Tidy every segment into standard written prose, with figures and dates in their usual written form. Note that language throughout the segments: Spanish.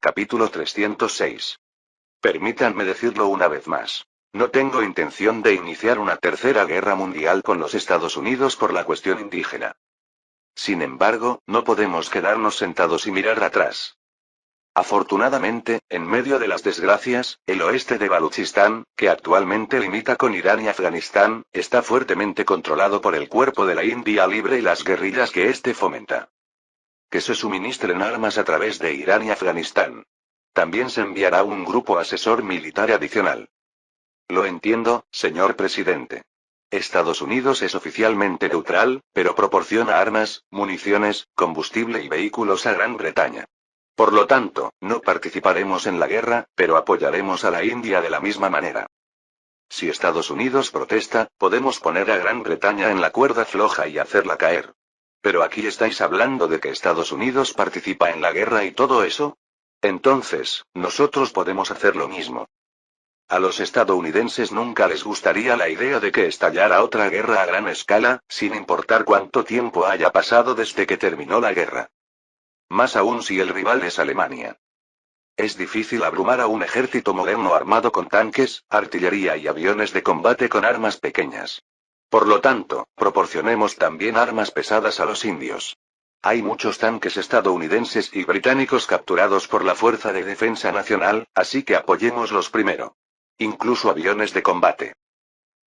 Capítulo 306. Permítanme decirlo una vez más. No tengo intención de iniciar una tercera guerra mundial con los Estados Unidos por la cuestión indígena. Sin embargo, no podemos quedarnos sentados y mirar atrás. Afortunadamente, en medio de las desgracias, el oeste de Baluchistán, que actualmente limita con Irán y Afganistán, está fuertemente controlado por el Cuerpo de la India Libre y las guerrillas que éste fomenta. Que se suministren armas a través de Irán y Afganistán. También se enviará un grupo asesor militar adicional. Lo entiendo, señor presidente. Estados Unidos es oficialmente neutral, pero proporciona armas, municiones, combustible y vehículos a Gran Bretaña. Por lo tanto, no participaremos en la guerra, pero apoyaremos a la India de la misma manera. Si Estados Unidos protesta, podemos poner a Gran Bretaña en la cuerda floja y hacerla caer. Pero aquí estáis hablando de que Estados Unidos participa en la guerra y todo eso. Entonces, nosotros podemos hacer lo mismo. A los estadounidenses nunca les gustaría la idea de que estallara otra guerra a gran escala, sin importar cuánto tiempo haya pasado desde que terminó la guerra. Más aún si el rival es Alemania. Es difícil abrumar a un ejército moderno armado con tanques, artillería y aviones de combate con armas pequeñas. Por lo tanto, proporcionemos también armas pesadas a los indios. Hay muchos tanques estadounidenses y británicos capturados por la Fuerza de Defensa Nacional, así que apoyémoslos primero. Incluso aviones de combate.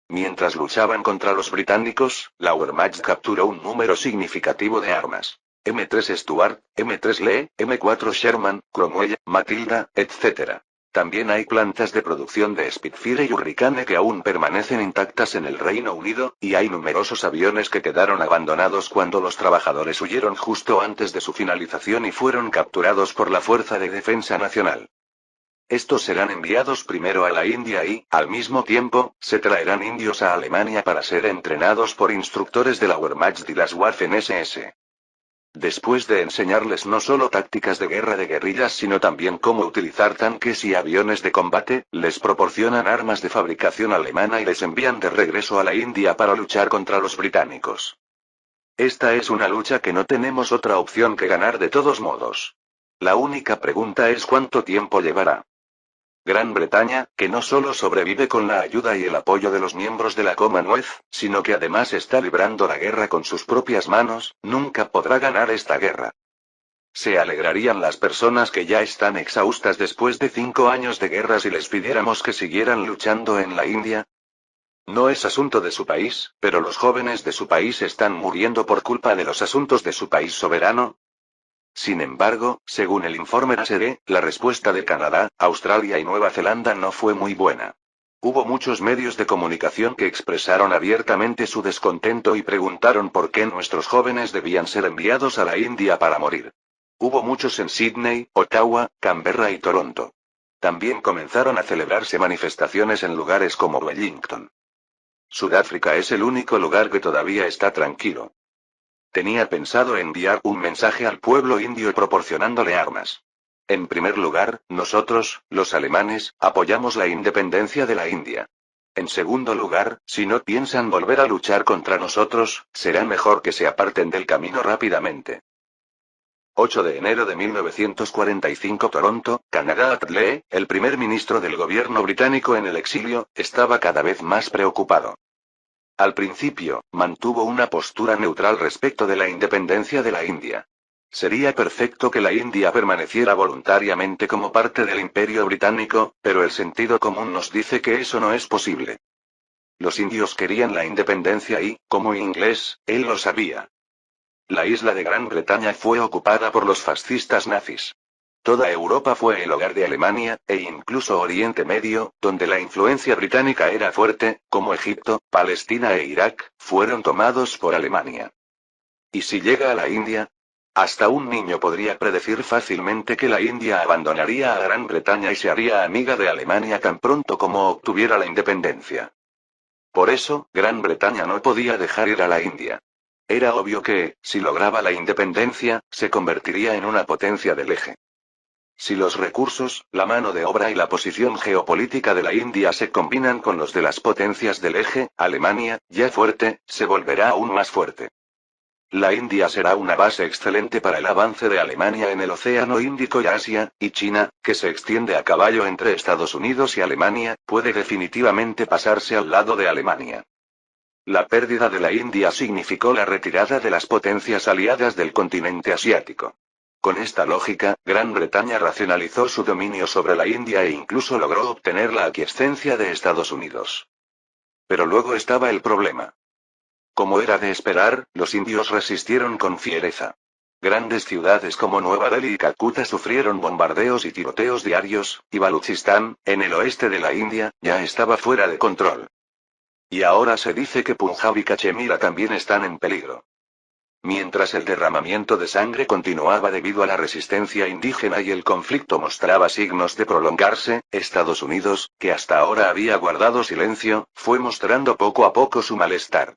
Mientras luchaban contra los británicos, la Wehrmacht capturó un número significativo de armas. M3 Stuart, M3 Lee, M4 Sherman, Cromwell, Matilda, etc. También hay plantas de producción de Spitfire y Hurricane que aún permanecen intactas en el Reino Unido, y hay numerosos aviones que quedaron abandonados cuando los trabajadores huyeron justo antes de su finalización y fueron capturados por la Fuerza de Defensa Nacional. Estos serán enviados primero a la India y, al mismo tiempo, se traerán indios a Alemania para ser entrenados por instructores de la Wehrmacht y las Waffen-SS. Después de enseñarles no solo tácticas de guerra de guerrillas sino también cómo utilizar tanques y aviones de combate, les proporcionan armas de fabricación alemana y les envían de regreso a la India para luchar contra los británicos. Esta es una lucha que no tenemos otra opción que ganar de todos modos. La única pregunta es cuánto tiempo llevará. Gran Bretaña, que no solo sobrevive con la ayuda y el apoyo de los miembros de la Commonwealth, sino que además está librando la guerra con sus propias manos, nunca podrá ganar esta guerra. Se alegrarían las personas que ya están exhaustas después de 5 años de guerra si les pidiéramos que siguieran luchando en la India. No es asunto de su país, pero los jóvenes de su país están muriendo por culpa de los asuntos de su país soberano. Sin embargo, según el informe ASERE, la respuesta de Canadá, Australia y Nueva Zelanda no fue muy buena. Hubo muchos medios de comunicación que expresaron abiertamente su descontento y preguntaron por qué nuestros jóvenes debían ser enviados a la India para morir. Hubo muchos en Sydney, Ottawa, Canberra y Toronto. También comenzaron a celebrarse manifestaciones en lugares como Wellington. Sudáfrica es el único lugar que todavía está tranquilo. Tenía pensado enviar un mensaje al pueblo indio proporcionándole armas. En primer lugar, nosotros, los alemanes, apoyamos la independencia de la India. En segundo lugar, si no piensan volver a luchar contra nosotros, será mejor que se aparten del camino rápidamente. 8 de enero de 1945 Toronto, Canadá. Attlee, el primer ministro del gobierno británico en el exilio, estaba cada vez más preocupado. Al principio, mantuvo una postura neutral respecto de la independencia de la India. Sería perfecto que la India permaneciera voluntariamente como parte del Imperio Británico, pero el sentido común nos dice que eso no es posible. Los indios querían la independencia y, como inglés, él lo sabía. La isla de Gran Bretaña fue ocupada por los fascistas nazis. Toda Europa fue el hogar de Alemania, e incluso Oriente Medio, donde la influencia británica era fuerte, como Egipto, Palestina e Irak, fueron tomados por Alemania. ¿Y si llega a la India? Hasta un niño podría predecir fácilmente que la India abandonaría a Gran Bretaña y se haría amiga de Alemania tan pronto como obtuviera la independencia. Por eso, Gran Bretaña no podía dejar ir a la India. Era obvio que, si lograba la independencia, se convertiría en una potencia del eje. Si los recursos, la mano de obra y la posición geopolítica de la India se combinan con los de las potencias del eje, Alemania, ya fuerte, se volverá aún más fuerte. La India será una base excelente para el avance de Alemania en el Océano Índico y Asia, y China, que se extiende a caballo entre Estados Unidos y Alemania, puede definitivamente pasarse al lado de Alemania. La pérdida de la India significó la retirada de las potencias aliadas del continente asiático. Con esta lógica, Gran Bretaña racionalizó su dominio sobre la India e incluso logró obtener la aquiescencia de Estados Unidos. Pero luego estaba el problema. Como era de esperar, los indios resistieron con fiereza. Grandes ciudades como Nueva Delhi y Calcuta sufrieron bombardeos y tiroteos diarios, y Baluchistán, en el oeste de la India, ya estaba fuera de control. Y ahora se dice que Punjab y Cachemira también están en peligro. Mientras el derramamiento de sangre continuaba debido a la resistencia indígena y el conflicto mostraba signos de prolongarse, Estados Unidos, que hasta ahora había guardado silencio, fue mostrando poco a poco su malestar.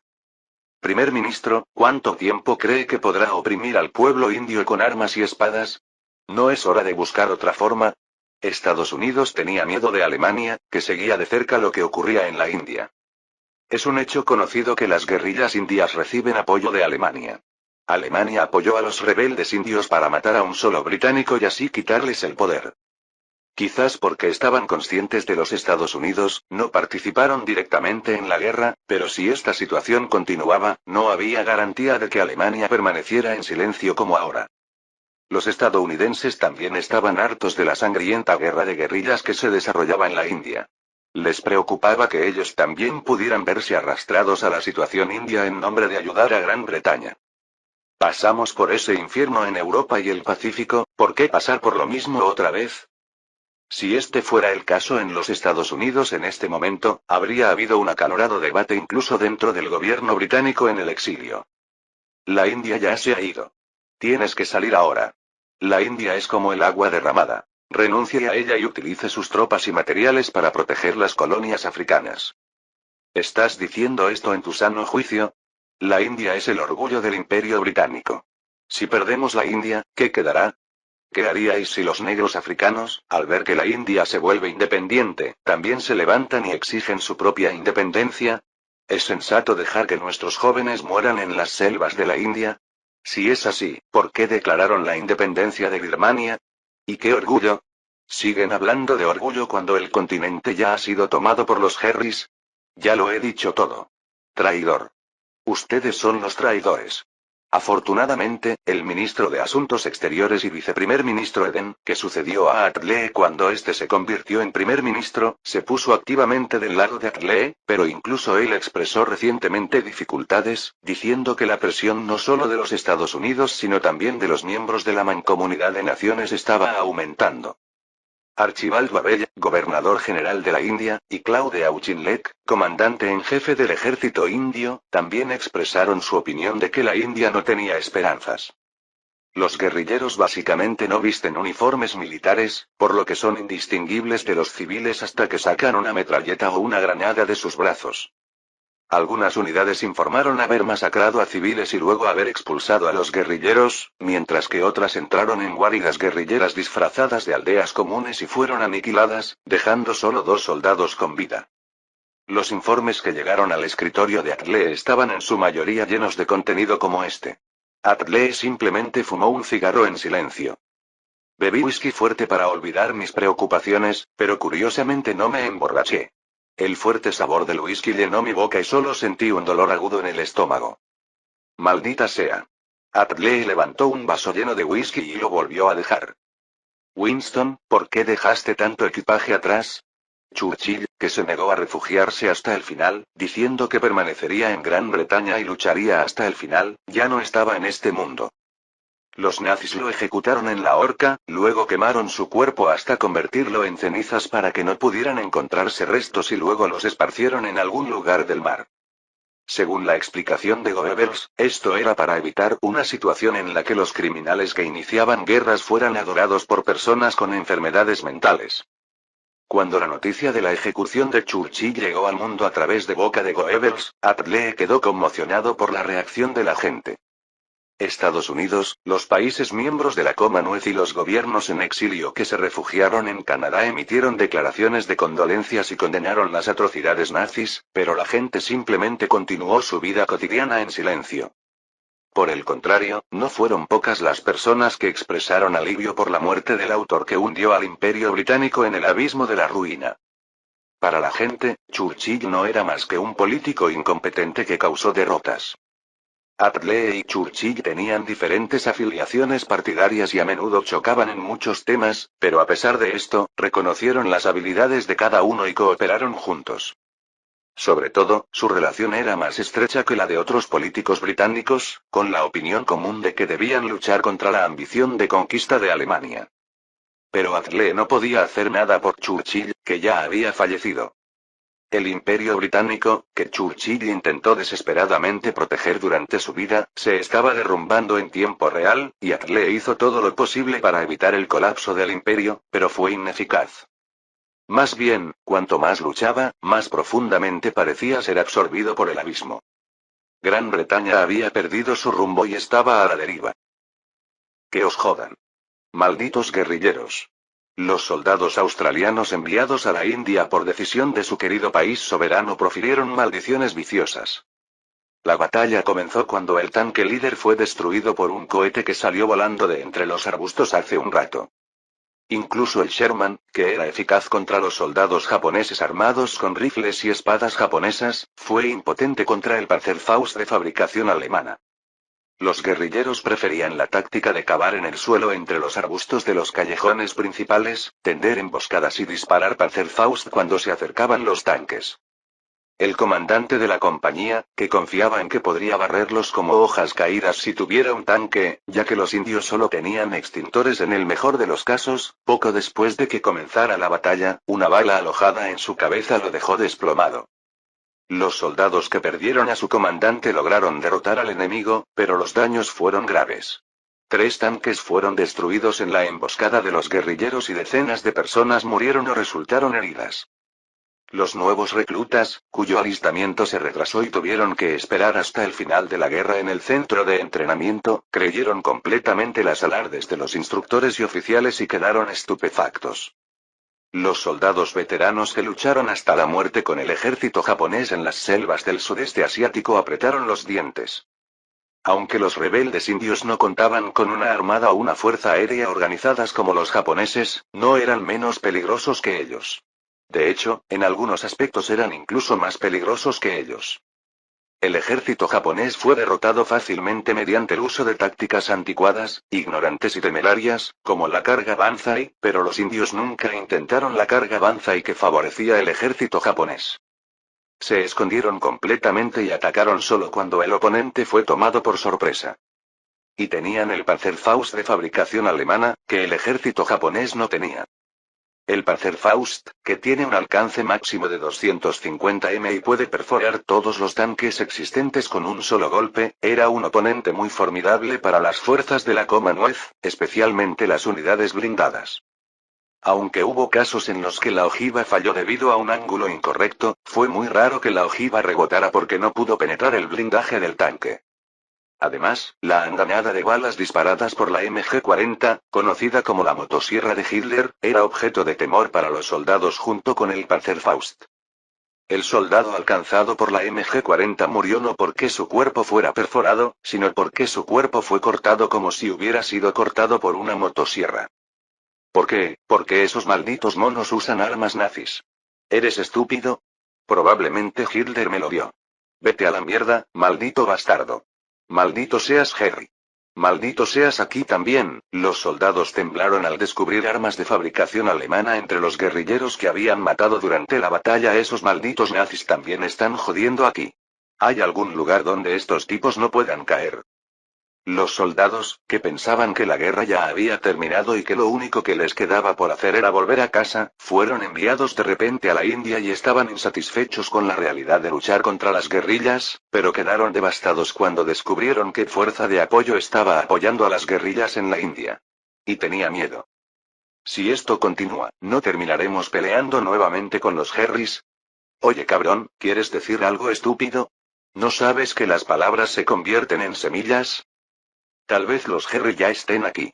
Primer ministro, ¿cuánto tiempo cree que podrá oprimir al pueblo indio con armas y espadas? ¿No es hora de buscar otra forma? Estados Unidos tenía miedo de Alemania, que seguía de cerca lo que ocurría en la India. Es un hecho conocido que las guerrillas indias reciben apoyo de Alemania. Alemania apoyó a los rebeldes indios para matar a un solo británico y así quitarles el poder. Quizás porque estaban conscientes de los Estados Unidos, no participaron directamente en la guerra, pero si esta situación continuaba, no había garantía de que Alemania permaneciera en silencio como ahora. Los estadounidenses también estaban hartos de la sangrienta guerra de guerrillas que se desarrollaba en la India. Les preocupaba que ellos también pudieran verse arrastrados a la situación india en nombre de ayudar a Gran Bretaña. Pasamos por ese infierno en Europa y el Pacífico, ¿por qué pasar por lo mismo otra vez? Si este fuera el caso en los Estados Unidos en este momento, habría habido un acalorado debate incluso dentro del gobierno británico en el exilio. La India ya se ha ido. Tienes que salir ahora. La India es como el agua derramada. Renuncie a ella y utilice sus tropas y materiales para proteger las colonias africanas. ¿Estás diciendo esto en tu sano juicio? La India es el orgullo del Imperio Británico. Si perdemos la India, ¿qué quedará? ¿Qué haríais si los negros africanos, al ver que la India se vuelve independiente, también se levantan y exigen su propia independencia? ¿Es sensato dejar que nuestros jóvenes mueran en las selvas de la India? Si es así, ¿por qué declararon la independencia de Birmania? ¿Y qué orgullo? ¿Siguen hablando de orgullo cuando el continente ya ha sido tomado por los Jerrys? Ya lo he dicho todo. Traidor. Ustedes son los traidores. Afortunadamente, el ministro de Asuntos Exteriores y viceprimer ministro Eden, que sucedió a Attlee cuando este se convirtió en primer ministro, se puso activamente del lado de Attlee, pero incluso él expresó recientemente dificultades, diciendo que la presión no solo de los Estados Unidos sino también de los miembros de la Mancomunidad de Naciones estaba aumentando. Archibald Babel, gobernador general de la India, y Claude Auchinleck, comandante en jefe del ejército indio, también expresaron su opinión de que la India no tenía esperanzas. Los guerrilleros básicamente no visten uniformes militares, por lo que son indistinguibles de los civiles hasta que sacan una metralleta o una granada de sus brazos. Algunas unidades informaron haber masacrado a civiles y luego haber expulsado a los guerrilleros, mientras que otras entraron en guaridas guerrilleras disfrazadas de aldeas comunes y fueron aniquiladas, dejando solo 2 soldados con vida. Los informes que llegaron al escritorio de Attlee estaban en su mayoría llenos de contenido como este. Attlee simplemente fumó un cigarro en silencio. Bebí whisky fuerte para olvidar mis preocupaciones, pero curiosamente no me emborraché. El fuerte sabor del whisky llenó mi boca y solo sentí un dolor agudo en el estómago. Maldita sea. Attlee levantó un vaso lleno de whisky y lo volvió a dejar. Winston, ¿por qué dejaste tanto equipaje atrás? Churchill, que se negó a refugiarse hasta el final, diciendo que permanecería en Gran Bretaña y lucharía hasta el final, ya no estaba en este mundo. Los nazis lo ejecutaron en la horca, luego quemaron su cuerpo hasta convertirlo en cenizas para que no pudieran encontrarse restos y luego los esparcieron en algún lugar del mar. Según la explicación de Goebbels, esto era para evitar una situación en la que los criminales que iniciaban guerras fueran adorados por personas con enfermedades mentales. Cuando la noticia de la ejecución de Churchill llegó al mundo a través de boca de Goebbels, Attlee quedó conmocionado por la reacción de la gente. Estados Unidos, los países miembros de la Commonwealth y los gobiernos en exilio que se refugiaron en Canadá emitieron declaraciones de condolencias y condenaron las atrocidades nazis, pero la gente simplemente continuó su vida cotidiana en silencio. Por el contrario, no fueron pocas las personas que expresaron alivio por la muerte del autor que hundió al Imperio Británico en el abismo de la ruina. Para la gente, Churchill no era más que un político incompetente que causó derrotas. Attlee y Churchill tenían diferentes afiliaciones partidarias y a menudo chocaban en muchos temas, pero a pesar de esto, reconocieron las habilidades de cada uno y cooperaron juntos. Sobre todo, su relación era más estrecha que la de otros políticos británicos, con la opinión común de que debían luchar contra la ambición de conquista de Alemania. Pero Attlee no podía hacer nada por Churchill, que ya había fallecido. El Imperio Británico, que Churchill intentó desesperadamente proteger durante su vida, se estaba derrumbando en tiempo real, y Attlee hizo todo lo posible para evitar el colapso del imperio, pero fue ineficaz. Más bien, cuanto más luchaba, más profundamente parecía ser absorbido por el abismo. Gran Bretaña había perdido su rumbo y estaba a la deriva. ¡Que os jodan! ¡Malditos guerrilleros! Los soldados australianos enviados a la India por decisión de su querido país soberano profirieron maldiciones viciosas. La batalla comenzó cuando el tanque líder fue destruido por un cohete que salió volando de entre los arbustos hace un rato. Incluso el Sherman, que era eficaz contra los soldados japoneses armados con rifles y espadas japonesas, fue impotente contra el Panzerfaust de fabricación alemana. Los guerrilleros preferían la táctica de cavar en el suelo entre los arbustos de los callejones principales, tender emboscadas y disparar Panzerfaust cuando se acercaban los tanques. El comandante de la compañía, que confiaba en que podría barrerlos como hojas caídas si tuviera un tanque, ya que los indios solo tenían extintores en el mejor de los casos, poco después de que comenzara la batalla, una bala alojada en su cabeza lo dejó desplomado. Los soldados que perdieron a su comandante lograron derrotar al enemigo, pero los daños fueron graves. 3 tanques fueron destruidos en la emboscada de los guerrilleros y decenas de personas murieron o resultaron heridas. Los nuevos reclutas, cuyo alistamiento se retrasó y tuvieron que esperar hasta el final de la guerra en el centro de entrenamiento, creyeron completamente las alardes de los instructores y oficiales y quedaron estupefactos. Los soldados veteranos que lucharon hasta la muerte con el ejército japonés en las selvas del sudeste asiático apretaron los dientes. Aunque los rebeldes indios no contaban con una armada o una fuerza aérea organizadas como los japoneses, no eran menos peligrosos que ellos. De hecho, en algunos aspectos eran incluso más peligrosos que ellos. El ejército japonés fue derrotado fácilmente mediante el uso de tácticas anticuadas, ignorantes y temerarias, como la carga Banzai, pero los indios nunca intentaron la carga Banzai que favorecía el ejército japonés. Se escondieron completamente y atacaron solo cuando el oponente fue tomado por sorpresa. Y tenían el Panzerfaust de fabricación alemana, que el ejército japonés no tenía. El Panzerfaust, que tiene un alcance máximo de 250 m y puede perforar todos los tanques existentes con un solo golpe, era un oponente muy formidable para las fuerzas de la Commonwealth, especialmente las unidades blindadas. Aunque hubo casos en los que la ojiva falló debido a un ángulo incorrecto, fue muy raro que la ojiva rebotara porque no pudo penetrar el blindaje del tanque. Además, la andanada de balas disparadas por la MG-40, conocida como la motosierra de Hitler, era objeto de temor para los soldados junto con el Panzerfaust. El soldado alcanzado por la MG-40 murió no porque su cuerpo fuera perforado, sino porque su cuerpo fue cortado como si hubiera sido cortado por una motosierra. ¿Por qué? Porque esos malditos monos usan armas nazis. ¿Eres estúpido? Probablemente Hitler me lo dio. Vete a la mierda, maldito bastardo. Maldito seas Harry. Maldito seas aquí también. Los soldados temblaron al descubrir armas de fabricación alemana entre los guerrilleros que habían matado durante la batalla. Esos malditos nazis también están jodiendo aquí. ¿Hay algún lugar donde estos tipos no puedan caer? Los soldados, que pensaban que la guerra ya había terminado y que lo único que les quedaba por hacer era volver a casa, fueron enviados de repente a la India y estaban insatisfechos con la realidad de luchar contra las guerrillas, pero quedaron devastados cuando descubrieron que fuerza de apoyo estaba apoyando a las guerrillas en la India. Y tenía miedo. Si esto continúa, ¿no terminaremos peleando nuevamente con los Harrys? Oye cabrón, ¿quieres decir algo estúpido? ¿No sabes que las palabras se convierten en semillas? Tal vez los Harry ya estén aquí.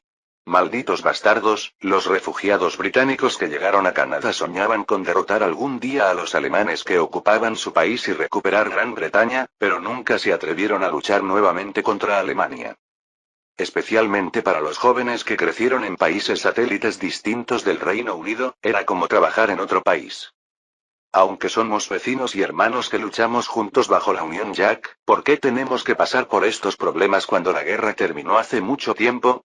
Malditos bastardos, los refugiados británicos que llegaron a Canadá soñaban con derrotar algún día a los alemanes que ocupaban su país y recuperar Gran Bretaña, pero nunca se atrevieron a luchar nuevamente contra Alemania. Especialmente para los jóvenes que crecieron en países satélites distintos del Reino Unido, era como trabajar en otro país. Aunque somos vecinos y hermanos que luchamos juntos bajo la Unión Jack, ¿por qué tenemos que pasar por estos problemas cuando la guerra terminó hace mucho tiempo?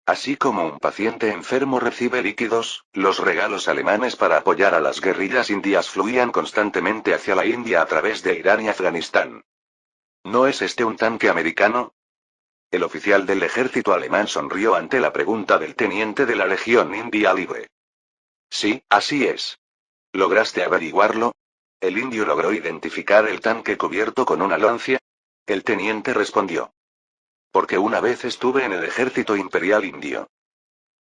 Así como un paciente enfermo recibe líquidos, los regalos alemanes para apoyar a las guerrillas indias fluían constantemente hacia la India a través de Irán y Afganistán. ¿No es este un tanque americano? El oficial del ejército alemán sonrió ante la pregunta del teniente de la Legión India Libre. Sí, así es. ¿Lograste averiguarlo? ¿El indio logró identificar el tanque cubierto con una lancia? El teniente respondió. Porque una vez estuve en el ejército imperial indio.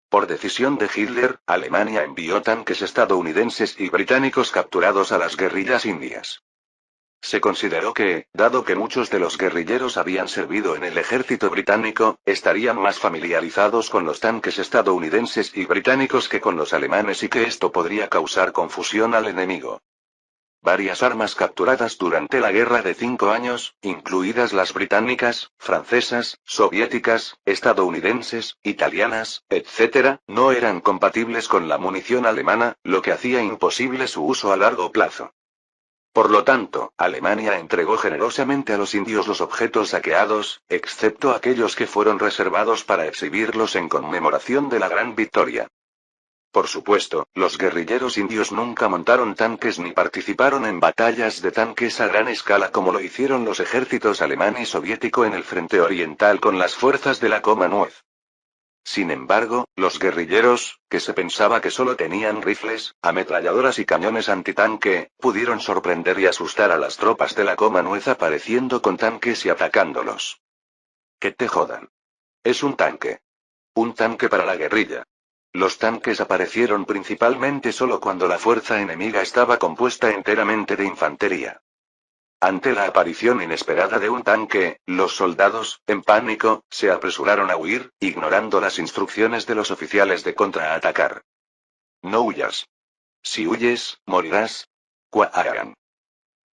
Por decisión de Hitler, Alemania envió tanques estadounidenses y británicos capturados a las guerrillas indias. Se consideró que, dado que muchos de los guerrilleros habían servido en el ejército británico, estarían más familiarizados con los tanques estadounidenses y británicos que con los alemanes y que esto podría causar confusión al enemigo. Varias armas capturadas durante la Guerra de 5 años, incluidas las británicas, francesas, soviéticas, estadounidenses, italianas, etc., no eran compatibles con la munición alemana, lo que hacía imposible su uso a largo plazo. Por lo tanto, Alemania entregó generosamente a los indios los objetos saqueados, excepto aquellos que fueron reservados para exhibirlos en conmemoración de la gran victoria. Por supuesto, los guerrilleros indios nunca montaron tanques ni participaron en batallas de tanques a gran escala como lo hicieron los ejércitos alemán y soviético en el frente oriental con las fuerzas de la Commonwealth. Sin embargo, los guerrilleros, que se pensaba que solo tenían rifles, ametralladoras y cañones antitanque, pudieron sorprender y asustar a las tropas de la Commonwealth apareciendo con tanques y atacándolos. Que te jodan. Es un tanque. Un tanque para la guerrilla. Los tanques aparecieron principalmente solo cuando la fuerza enemiga estaba compuesta enteramente de infantería. Ante la aparición inesperada de un tanque, los soldados, en pánico, se apresuraron a huir, ignorando las instrucciones de los oficiales de contraatacar. No huyas. Si huyes, morirás. Quaagan.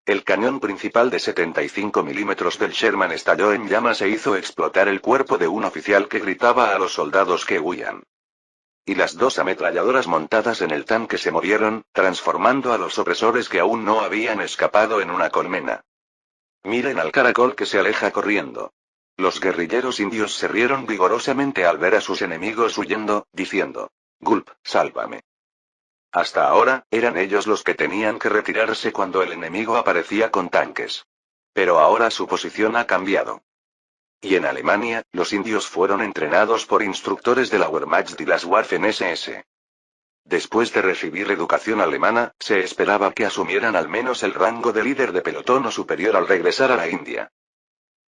El cañón principal de 75 milímetros del Sherman estalló en llamas e hizo explotar el cuerpo de un oficial que gritaba a los soldados que huían. Y las dos ametralladoras montadas en el tanque se movieron, transformando a los opresores que aún no habían escapado en una colmena. Miren al caracol que se aleja corriendo. Los guerrilleros indios se rieron vigorosamente al ver a sus enemigos huyendo, diciendo: Gulp, sálvame. Hasta ahora, eran ellos los que tenían que retirarse cuando el enemigo aparecía con tanques. Pero ahora su posición ha cambiado. Y en Alemania, los indios fueron entrenados por instructores de la Wehrmacht y las Waffen-SS. Después de recibir educación alemana, se esperaba que asumieran al menos el rango de líder de pelotón o superior al regresar a la India.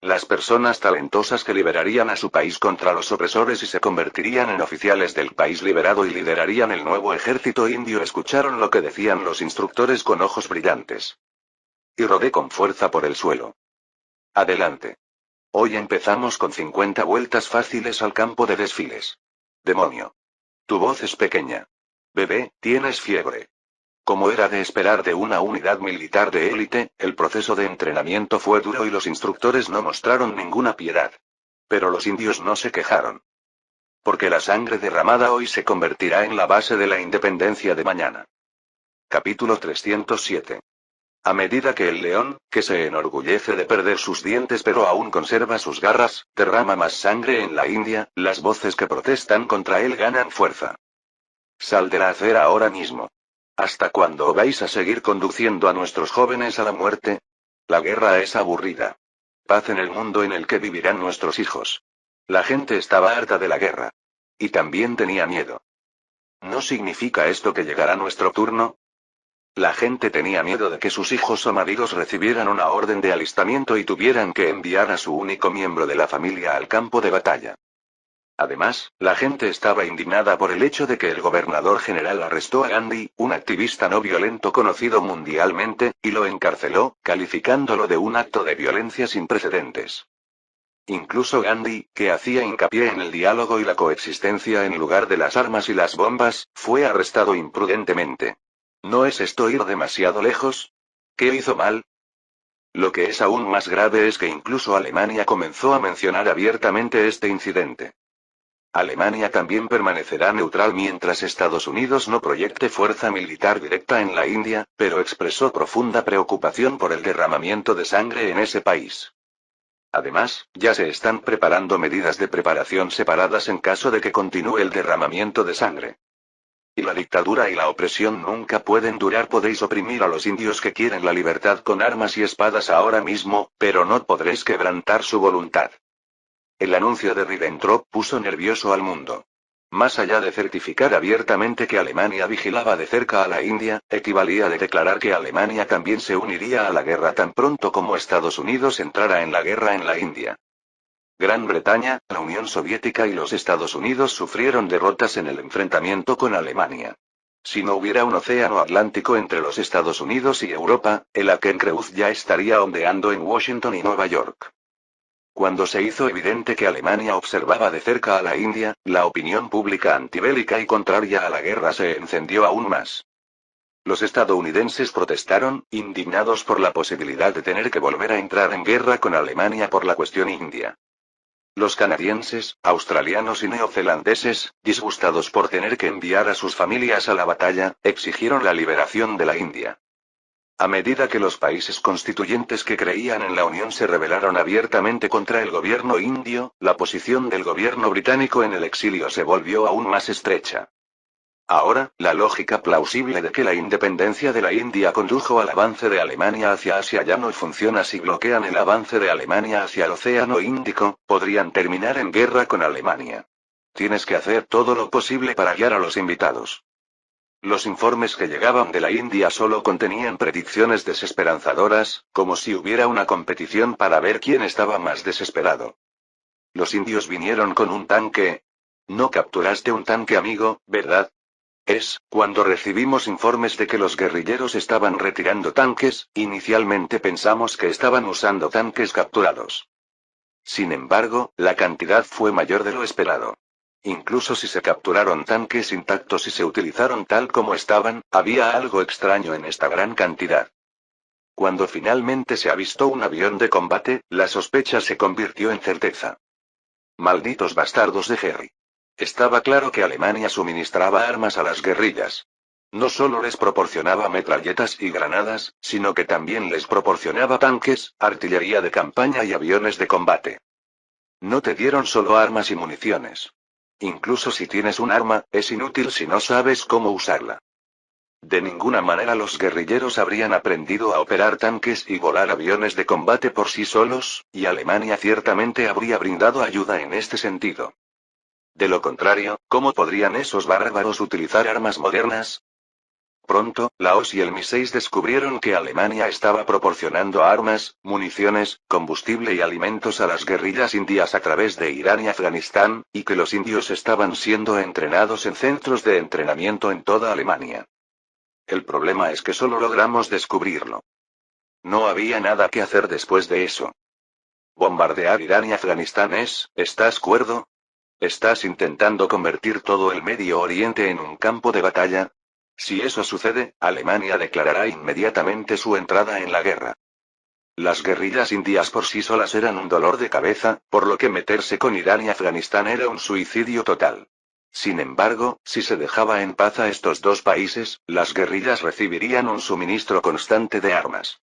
Las personas talentosas que liberarían a su país contra los opresores y se convertirían en oficiales del país liberado y liderarían el nuevo ejército indio escucharon lo que decían los instructores con ojos brillantes. Y rodé con fuerza por el suelo. Adelante. Hoy empezamos con 50 vueltas fáciles al campo de desfiles. Demonio. Tu voz es pequeña. Bebé, tienes fiebre. Como era de esperar de una unidad militar de élite, el proceso de entrenamiento fue duro y los instructores no mostraron ninguna piedad. Pero los indios no se quejaron. Porque la sangre derramada hoy se convertirá en la base de la independencia de mañana. Capítulo 307. A medida que el león, que se enorgullece de perder sus dientes pero aún conserva sus garras, derrama más sangre en la India, las voces que protestan contra él ganan fuerza. Sal de la acera ahora mismo. ¿Hasta cuándo vais a seguir conduciendo a nuestros jóvenes a la muerte? La guerra es aburrida. Paz en el mundo en el que vivirán nuestros hijos. La gente estaba harta de la guerra. Y también tenía miedo. ¿No significa esto que llegará nuestro turno? La gente tenía miedo de que sus hijos o maridos recibieran una orden de alistamiento y tuvieran que enviar a su único miembro de la familia al campo de batalla. Además, la gente estaba indignada por el hecho de que el gobernador general arrestó a Gandhi, un activista no violento conocido mundialmente, y lo encarceló, calificándolo de un acto de violencia sin precedentes. Incluso Gandhi, que hacía hincapié en el diálogo y la coexistencia en lugar de las armas y las bombas, fue arrestado imprudentemente. ¿No es esto ir demasiado lejos? ¿Qué hizo mal? Lo que es aún más grave es que incluso Alemania comenzó a mencionar abiertamente este incidente. Alemania también permanecerá neutral mientras Estados Unidos no proyecte fuerza militar directa en la India, pero expresó profunda preocupación por el derramamiento de sangre en ese país. Además, ya se están preparando medidas de preparación separadas en caso de que continúe el derramamiento de sangre. Y la dictadura y la opresión nunca pueden durar. Podéis oprimir a los indios que quieren la libertad con armas y espadas ahora mismo, pero no podréis quebrantar su voluntad. El anuncio de Ribbentrop puso nervioso al mundo. Más allá de certificar abiertamente que Alemania vigilaba de cerca a la India, equivalía a declarar que Alemania también se uniría a la guerra tan pronto como Estados Unidos entrara en la guerra en la India. Gran Bretaña, la Unión Soviética y los Estados Unidos sufrieron derrotas en el enfrentamiento con Alemania. Si no hubiera un océano Atlántico entre los Estados Unidos y Europa, el Hakenkreuz ya estaría ondeando en Washington y Nueva York. Cuando se hizo evidente que Alemania observaba de cerca a la India, la opinión pública antibélica y contraria a la guerra se encendió aún más. Los estadounidenses protestaron, indignados por la posibilidad de tener que volver a entrar en guerra con Alemania por la cuestión india. Los canadienses, australianos y neozelandeses, disgustados por tener que enviar a sus familias a la batalla, exigieron la liberación de la India. A medida que los países constituyentes que creían en la Unión se rebelaron abiertamente contra el gobierno indio, la posición del gobierno británico en el exilio se volvió aún más estrecha. Ahora, la lógica plausible de que la independencia de la India condujo al avance de Alemania hacia Asia ya no funciona si bloquean el avance de Alemania hacia el Océano Índico, podrían terminar en guerra con Alemania. Tienes que hacer todo lo posible para guiar a los invitados. Los informes que llegaban de la India solo contenían predicciones desesperanzadoras, como si hubiera una competición para ver quién estaba más desesperado. Los indios vinieron con un tanque. No capturaste un tanque, amigo, ¿verdad? Cuando recibimos informes de que los guerrilleros estaban retirando tanques, inicialmente pensamos que estaban usando tanques capturados. Sin embargo, la cantidad fue mayor de lo esperado. Incluso si se capturaron tanques intactos y se utilizaron tal como estaban, había algo extraño en esta gran cantidad. Cuando finalmente se avistó un avión de combate, la sospecha se convirtió en certeza. Malditos bastardos de Jerry. Estaba claro que Alemania suministraba armas a las guerrillas. No solo les proporcionaba metralletas y granadas, sino que también les proporcionaba tanques, artillería de campaña y aviones de combate. No te dieron solo armas y municiones. Incluso si tienes un arma, es inútil si no sabes cómo usarla. De ninguna manera los guerrilleros habrían aprendido a operar tanques y volar aviones de combate por sí solos, y Alemania ciertamente habría brindado ayuda en este sentido. De lo contrario, ¿cómo podrían esos bárbaros utilizar armas modernas? Pronto, Laos y el Mi-6 descubrieron que Alemania estaba proporcionando armas, municiones, combustible y alimentos a las guerrillas indias a través de Irán y Afganistán, y que los indios estaban siendo entrenados en centros de entrenamiento en toda Alemania. El problema es que solo logramos descubrirlo. No había nada que hacer después de eso. Bombardear Irán y Afganistán ¿estás cuerdo? ¿Estás intentando convertir todo el Medio Oriente en un campo de batalla? Si eso sucede, Alemania declarará inmediatamente su entrada en la guerra. Las guerrillas indias por sí solas eran un dolor de cabeza, por lo que meterse con Irán y Afganistán era un suicidio total. Sin embargo, si se dejaba en paz a estos dos países, las guerrillas recibirían un suministro constante de armas.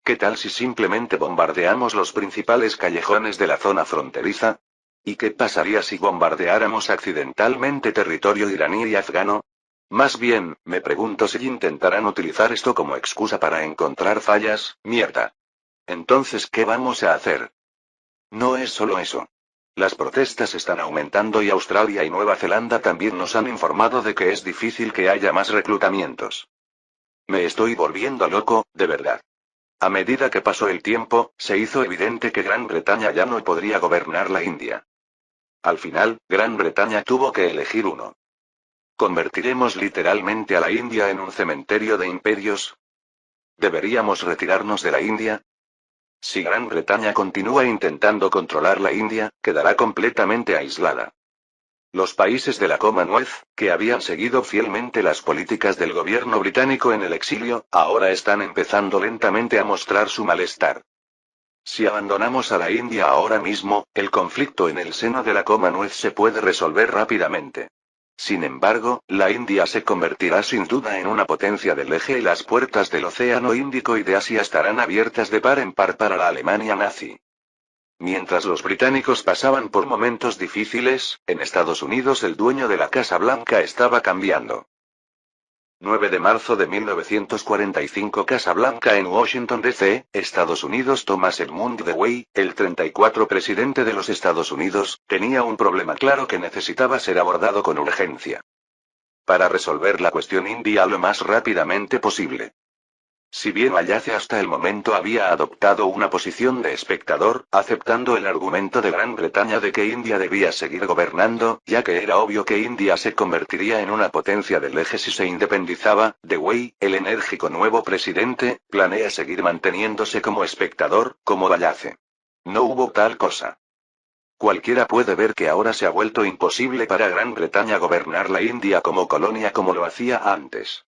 ¿Qué tal si simplemente bombardeamos los principales callejones de la zona fronteriza? ¿Y qué pasaría si bombardeáramos accidentalmente territorio iraní y afgano? Más bien, me pregunto si intentarán utilizar esto como excusa para encontrar fallas. Mierda. Entonces, ¿qué vamos a hacer? No es solo eso. Las protestas están aumentando y Australia y Nueva Zelanda también nos han informado de que es difícil que haya más reclutamientos. Me estoy volviendo loco, de verdad. A medida que pasó el tiempo, se hizo evidente que Gran Bretaña ya no podría gobernar la India. Al final, Gran Bretaña tuvo que elegir uno. ¿Convertiremos literalmente a la India en un cementerio de imperios? ¿Deberíamos retirarnos de la India? Si Gran Bretaña continúa intentando controlar la India, quedará completamente aislada. Los países de la Commonwealth, que habían seguido fielmente las políticas del gobierno británico en el exilio, ahora están empezando lentamente a mostrar su malestar. Si abandonamos a la India ahora mismo, el conflicto en el seno de la Commonwealth se puede resolver rápidamente. Sin embargo, la India se convertirá sin duda en una potencia del eje y las puertas del Océano Índico y de Asia estarán abiertas de par en par para la Alemania nazi. Mientras los británicos pasaban por momentos difíciles, en Estados Unidos el dueño de la Casa Blanca estaba cambiando. 9 de marzo de 1945 Casa Blanca en Washington, D.C., Estados Unidos Thomas Edmund Dewey, el 34 presidente de los Estados Unidos, tenía un problema claro que necesitaba ser abordado con urgencia. Para resolver la cuestión india lo más rápidamente posible. Si bien Wallace hasta el momento había adoptado una posición de espectador, aceptando el argumento de Gran Bretaña de que India debía seguir gobernando, ya que era obvio que India se convertiría en una potencia del eje si se independizaba, Dewey, el enérgico nuevo presidente, planea seguir manteniéndose como espectador, como Wallace. No hubo tal cosa. Cualquiera puede ver que ahora se ha vuelto imposible para Gran Bretaña gobernar la India como colonia como lo hacía antes.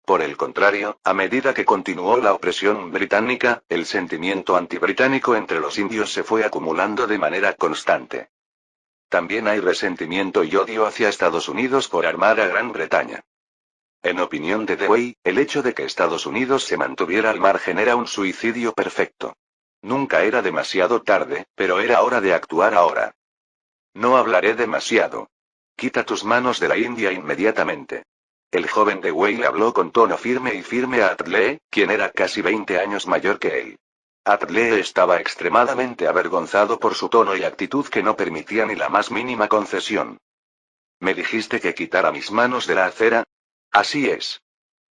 Por el contrario, a medida que continuó la opresión británica, el sentimiento antibritánico entre los indios se fue acumulando de manera constante. También hay resentimiento y odio hacia Estados Unidos por armar a Gran Bretaña. En opinión de Dewey, el hecho de que Estados Unidos se mantuviera al margen era un suicidio perfecto. Nunca era demasiado tarde, pero era hora de actuar ahora. No hablaré demasiado. Quita tus manos de la India inmediatamente. El joven Dewey le habló con tono firme a Attlee, quien era casi 20 años mayor que él. Attlee estaba extremadamente avergonzado por su tono y actitud que no permitía ni la más mínima concesión. ¿Me dijiste que quitara mis manos de la acera? Así es.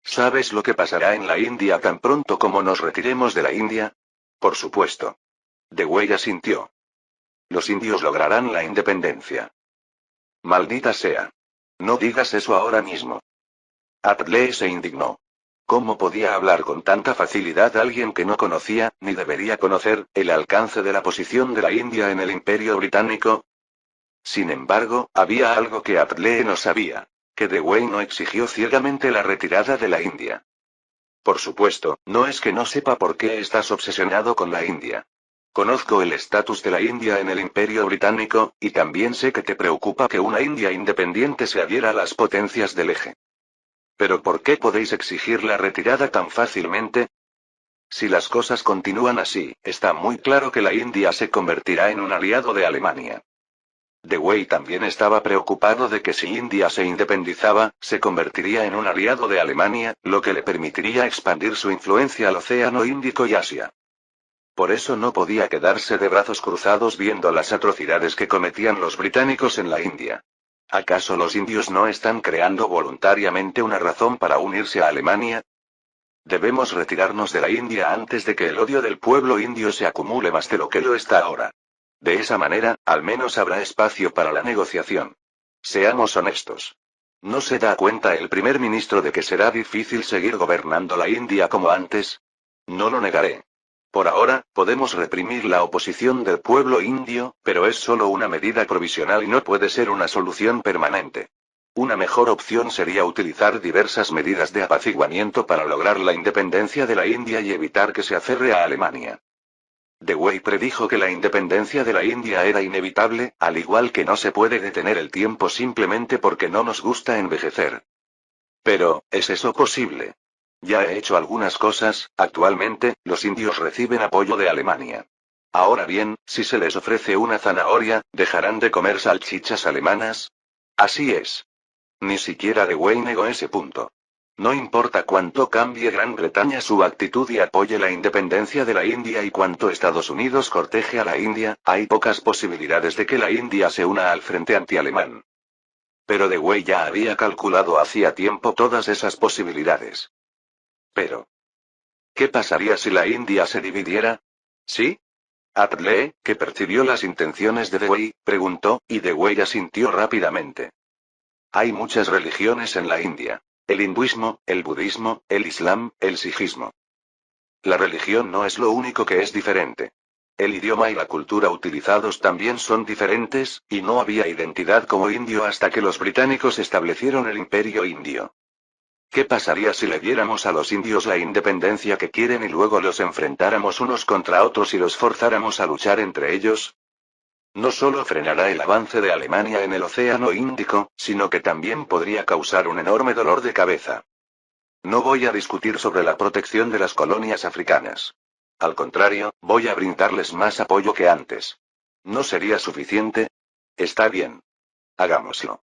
¿Sabes lo que pasará en la India tan pronto como nos retiremos de la India? Por supuesto. Dewey asintió. Los indios lograrán la independencia. Maldita sea. No digas eso ahora mismo. Attlee se indignó. ¿Cómo podía hablar con tanta facilidad alguien que no conocía, ni debería conocer, el alcance de la posición de la India en el Imperio Británico? Sin embargo, había algo que Attlee no sabía, que Dewey no exigió ciegamente la retirada de la India. Por supuesto, no es que no sepa por qué estás obsesionado con la India. Conozco el estatus de la India en el Imperio Británico, y también sé que te preocupa que una India independiente se adhiera a las potencias del eje. ¿Pero por qué podéis exigir la retirada tan fácilmente? Si las cosas continúan así, está muy claro que la India se convertirá en un aliado de Alemania. Dewey también estaba preocupado de que si India se independizaba, se convertiría en un aliado de Alemania, lo que le permitiría expandir su influencia al Océano Índico y Asia. Por eso no podía quedarse de brazos cruzados viendo las atrocidades que cometían los británicos en la India. ¿Acaso los indios no están creando voluntariamente una razón para unirse a Alemania? Debemos retirarnos de la India antes de que el odio del pueblo indio se acumule más de lo que lo está ahora. De esa manera, al menos habrá espacio para la negociación. Seamos honestos. ¿No se da cuenta el primer ministro de que será difícil seguir gobernando la India como antes? No lo negaré. Por ahora, podemos reprimir la oposición del pueblo indio, pero es solo una medida provisional y no puede ser una solución permanente. Una mejor opción sería utilizar diversas medidas de apaciguamiento para lograr la independencia de la India y evitar que se aferre a Alemania. Dewey predijo que la independencia de la India era inevitable, al igual que no se puede detener el tiempo simplemente porque no nos gusta envejecer. Pero, ¿es eso posible? Ya he hecho algunas cosas, actualmente, los indios reciben apoyo de Alemania. Ahora bien, si se les ofrece una zanahoria, ¿dejarán de comer salchichas alemanas? Así es. Ni siquiera Dewey negó ese punto. No importa cuánto cambie Gran Bretaña su actitud y apoye la independencia de la India y cuánto Estados Unidos corteje a la India, hay pocas posibilidades de que la India se una al frente antialemán. Pero Dewey ya había calculado hacía tiempo todas esas posibilidades. Pero, ¿qué pasaría si la India se dividiera? ¿Sí? Attlee, que percibió las intenciones de Dewey, preguntó, y Dewey asintió rápidamente. Hay muchas religiones en la India. El hinduismo, el budismo, el islam, el sijismo. La religión no es lo único que es diferente. El idioma y la cultura utilizados también son diferentes, y no había identidad como indio hasta que los británicos establecieron el imperio indio. ¿Qué pasaría si le diéramos a los indios la independencia que quieren y luego los enfrentáramos unos contra otros y los forzáramos a luchar entre ellos? No solo frenará el avance de Alemania en el Océano Índico, sino que también podría causar un enorme dolor de cabeza. No voy a discutir sobre la protección de las colonias africanas. Al contrario, voy a brindarles más apoyo que antes. ¿No sería suficiente? Está bien. Hagámoslo.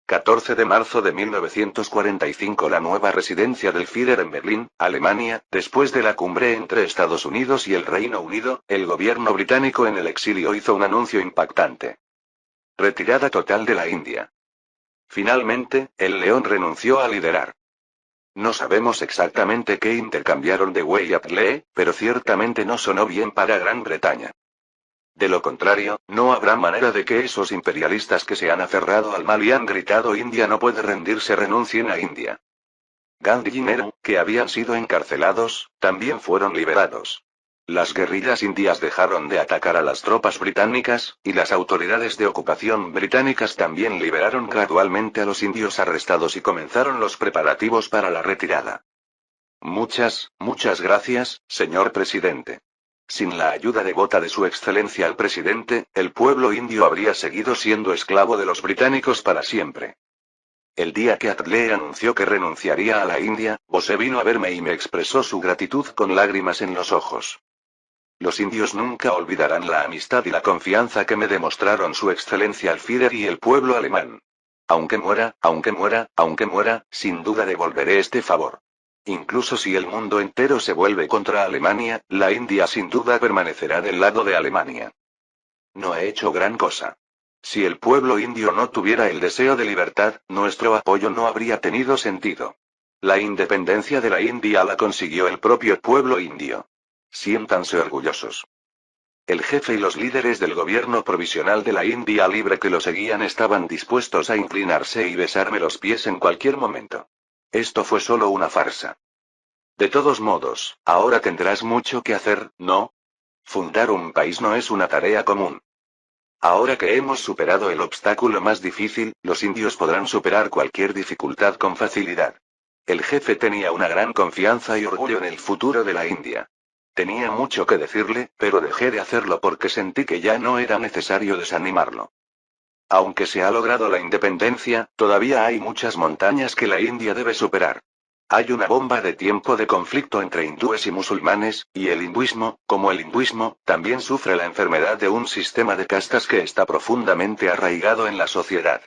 14 de marzo de 1945. La nueva residencia del Führer en Berlín, Alemania, después de la cumbre entre Estados Unidos y el Reino Unido, el gobierno británico en el exilio hizo un anuncio impactante. Retirada total de la India. Finalmente, el León renunció a liderar. No sabemos exactamente qué intercambiaron de Wei y Attlee, pero ciertamente no sonó bien para Gran Bretaña. De lo contrario, no habrá manera de que esos imperialistas que se han aferrado al mal y han gritado India no puede rendirse renuncien a India. Gandhi y Nehru, que habían sido encarcelados, también fueron liberados. Las guerrillas indias dejaron de atacar a las tropas británicas, y las autoridades de ocupación británicas también liberaron gradualmente a los indios arrestados y comenzaron los preparativos para la retirada. Muchas gracias, señor presidente. Sin la ayuda devota de su excelencia el presidente, el pueblo indio habría seguido siendo esclavo de los británicos para siempre. El día que Attlee anunció que renunciaría a la India, Bose vino a verme y me expresó su gratitud con lágrimas en los ojos. Los indios nunca olvidarán la amistad y la confianza que me demostraron su excelencia el Führer y el pueblo alemán. Aunque muera, sin duda devolveré este favor. Incluso si el mundo entero se vuelve contra Alemania, la India sin duda permanecerá del lado de Alemania. No he hecho gran cosa. Si el pueblo indio no tuviera el deseo de libertad, nuestro apoyo no habría tenido sentido. La independencia de la India la consiguió el propio pueblo indio. Siéntanse orgullosos. El jefe y los líderes del gobierno provisional de la India libre que lo seguían estaban dispuestos a inclinarse y besarme los pies en cualquier momento. Esto fue solo una farsa. De todos modos, ahora tendrás mucho que hacer, ¿no? Fundar un país no es una tarea común. Ahora que hemos superado el obstáculo más difícil, los indios podrán superar cualquier dificultad con facilidad. El jefe tenía una gran confianza y orgullo en el futuro de la India. Tenía mucho que decirle, pero dejé de hacerlo porque sentí que ya no era necesario desanimarlo. Aunque se ha logrado la independencia, todavía hay muchas montañas que la India debe superar. Hay una bomba de tiempo de conflicto entre hindúes y musulmanes, y el hinduismo, como el hinduismo, también sufre la enfermedad de un sistema de castas que está profundamente arraigado en la sociedad.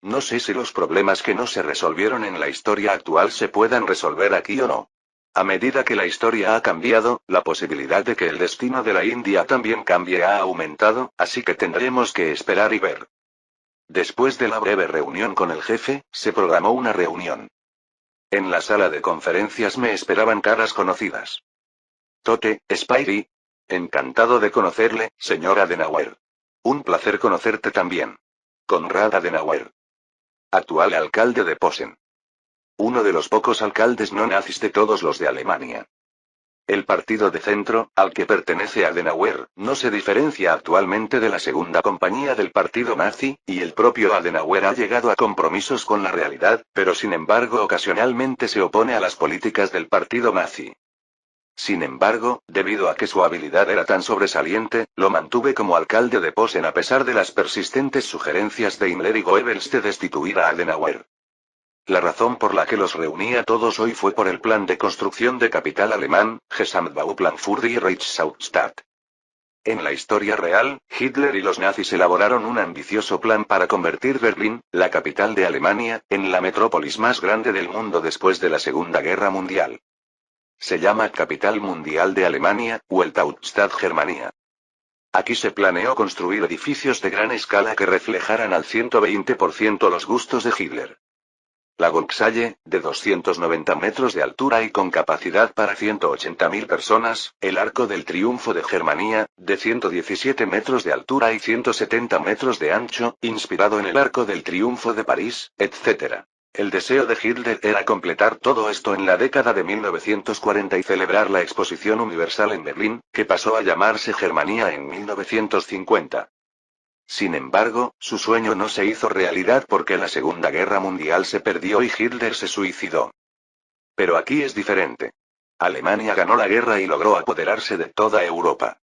No sé si los problemas que no se resolvieron en la historia actual se puedan resolver aquí o no. A medida que la historia ha cambiado, la posibilidad de que el destino de la India también cambie ha aumentado, así que tendremos que esperar y ver. Después de la breve reunión con el jefe, se programó una reunión. En la sala de conferencias me esperaban caras conocidas. Tote, Spidey. Encantado de conocerle, señor Adenauer. Un placer conocerte también. Konrad Adenauer. Actual alcalde de Posen. Uno de los pocos alcaldes no nazis de todos los de Alemania. El partido de centro, al que pertenece Adenauer, no se diferencia actualmente de la segunda compañía del partido nazi, y el propio Adenauer ha llegado a compromisos con la realidad, pero sin embargo ocasionalmente se opone a las políticas del partido nazi. Sin embargo, debido a que su habilidad era tan sobresaliente, lo mantuve como alcalde de Posen a pesar de las persistentes sugerencias de Himmler y Goebbels de destituir a Adenauer. La razón por la que los reuní a todos hoy fue por el plan de construcción de capital alemán, Gesamtbauplan für die Reichshauptstadt. En la historia real, Hitler y los nazis elaboraron un ambicioso plan para convertir Berlín, la capital de Alemania, en la metrópolis más grande del mundo después de la Segunda Guerra Mundial. Se llama Capital Mundial de Alemania, Welthauptstadt Germania. Aquí se planeó construir edificios de gran escala que reflejaran al 120% los gustos de Hitler. La Volkshalle, de 290 metros de altura y con capacidad para 180.000 personas, el Arco del Triunfo de Germania, de 117 metros de altura y 170 metros de ancho, inspirado en el Arco del Triunfo de París, etc. El deseo de Hitler era completar todo esto en la década de 1940 y celebrar la Exposición Universal en Berlín, que pasó a llamarse Germania en 1950. Sin embargo, su sueño no se hizo realidad porque la Segunda Guerra Mundial se perdió y Hitler se suicidó. Pero aquí es diferente. Alemania ganó la guerra y logró apoderarse de toda Europa.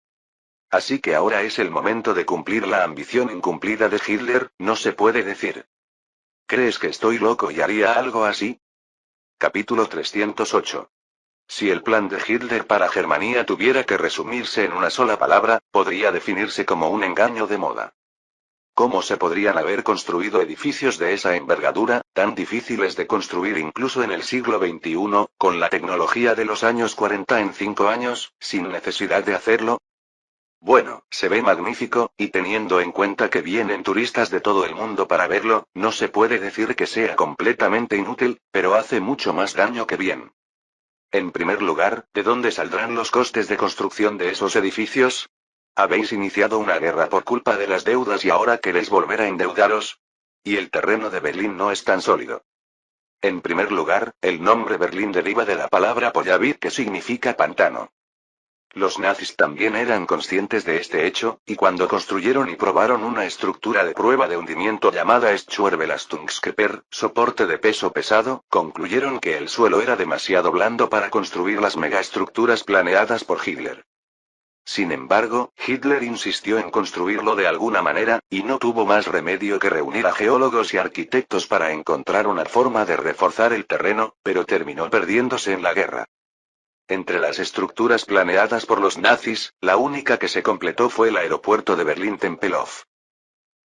Así que ahora es el momento de cumplir la ambición incumplida de Hitler, no se puede decir. ¿Crees que estoy loco y haría algo así? Capítulo 308. Si el plan de Hitler para Germania tuviera que resumirse en una sola palabra, podría definirse como un engaño de moda. ¿Cómo se podrían haber construido edificios de esa envergadura, tan difíciles de construir incluso en el siglo XXI, con la tecnología de los años 40 en 5 años, sin necesidad de hacerlo? Bueno, se ve magnífico, y teniendo en cuenta que vienen turistas de todo el mundo para verlo, no se puede decir que sea completamente inútil, pero hace mucho más daño que bien. En primer lugar, ¿de dónde saldrán los costes de construcción de esos edificios? ¿Habéis iniciado una guerra por culpa de las deudas y ahora queréis volver a endeudaros? Y el terreno de Berlín no es tan sólido. En primer lugar, el nombre Berlín deriva de la palabra pollavit que significa pantano. Los nazis también eran conscientes de este hecho, y cuando construyeron y probaron una estructura de prueba de hundimiento llamada Schwerbelastungskörper, soporte de peso pesado, concluyeron que el suelo era demasiado blando para construir las megaestructuras planeadas por Hitler. Sin embargo, Hitler insistió en construirlo de alguna manera, y no tuvo más remedio que reunir a geólogos y arquitectos para encontrar una forma de reforzar el terreno, pero terminó perdiéndose en la guerra. Entre las estructuras planeadas por los nazis, la única que se completó fue el aeropuerto de Berlín-Tempelhof.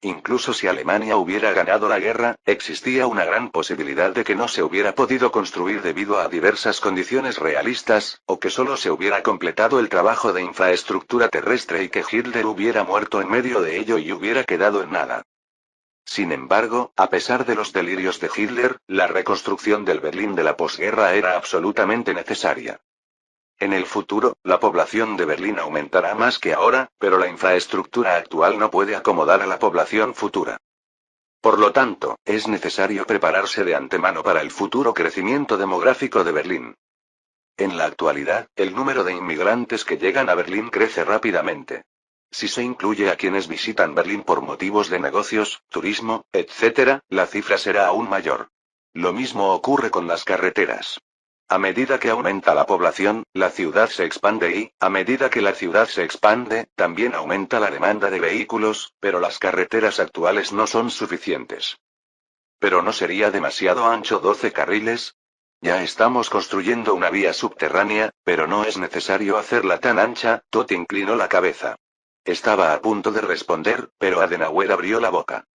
Incluso si Alemania hubiera ganado la guerra, existía una gran posibilidad de que no se hubiera podido construir debido a diversas condiciones realistas, o que solo se hubiera completado el trabajo de infraestructura terrestre y que Hitler hubiera muerto en medio de ello y hubiera quedado en nada. Sin embargo, a pesar de los delirios de Hitler, la reconstrucción del Berlín de la posguerra era absolutamente necesaria. En el futuro, la población de Berlín aumentará más que ahora, pero la infraestructura actual no puede acomodar a la población futura. Por lo tanto, es necesario prepararse de antemano para el futuro crecimiento demográfico de Berlín. En la actualidad, el número de inmigrantes que llegan a Berlín crece rápidamente. Si se incluye a quienes visitan Berlín por motivos de negocios, turismo, etc., la cifra será aún mayor. Lo mismo ocurre con las carreteras. A medida que aumenta la población, la ciudad se expande y, a medida que la ciudad se expande, también aumenta la demanda de vehículos, pero las carreteras actuales no son suficientes. ¿Pero no sería demasiado ancho 12 carriles? Ya estamos construyendo una vía subterránea, pero no es necesario hacerla tan ancha. Todt inclinó la cabeza. Estaba a punto de responder, pero Adenauer abrió la boca.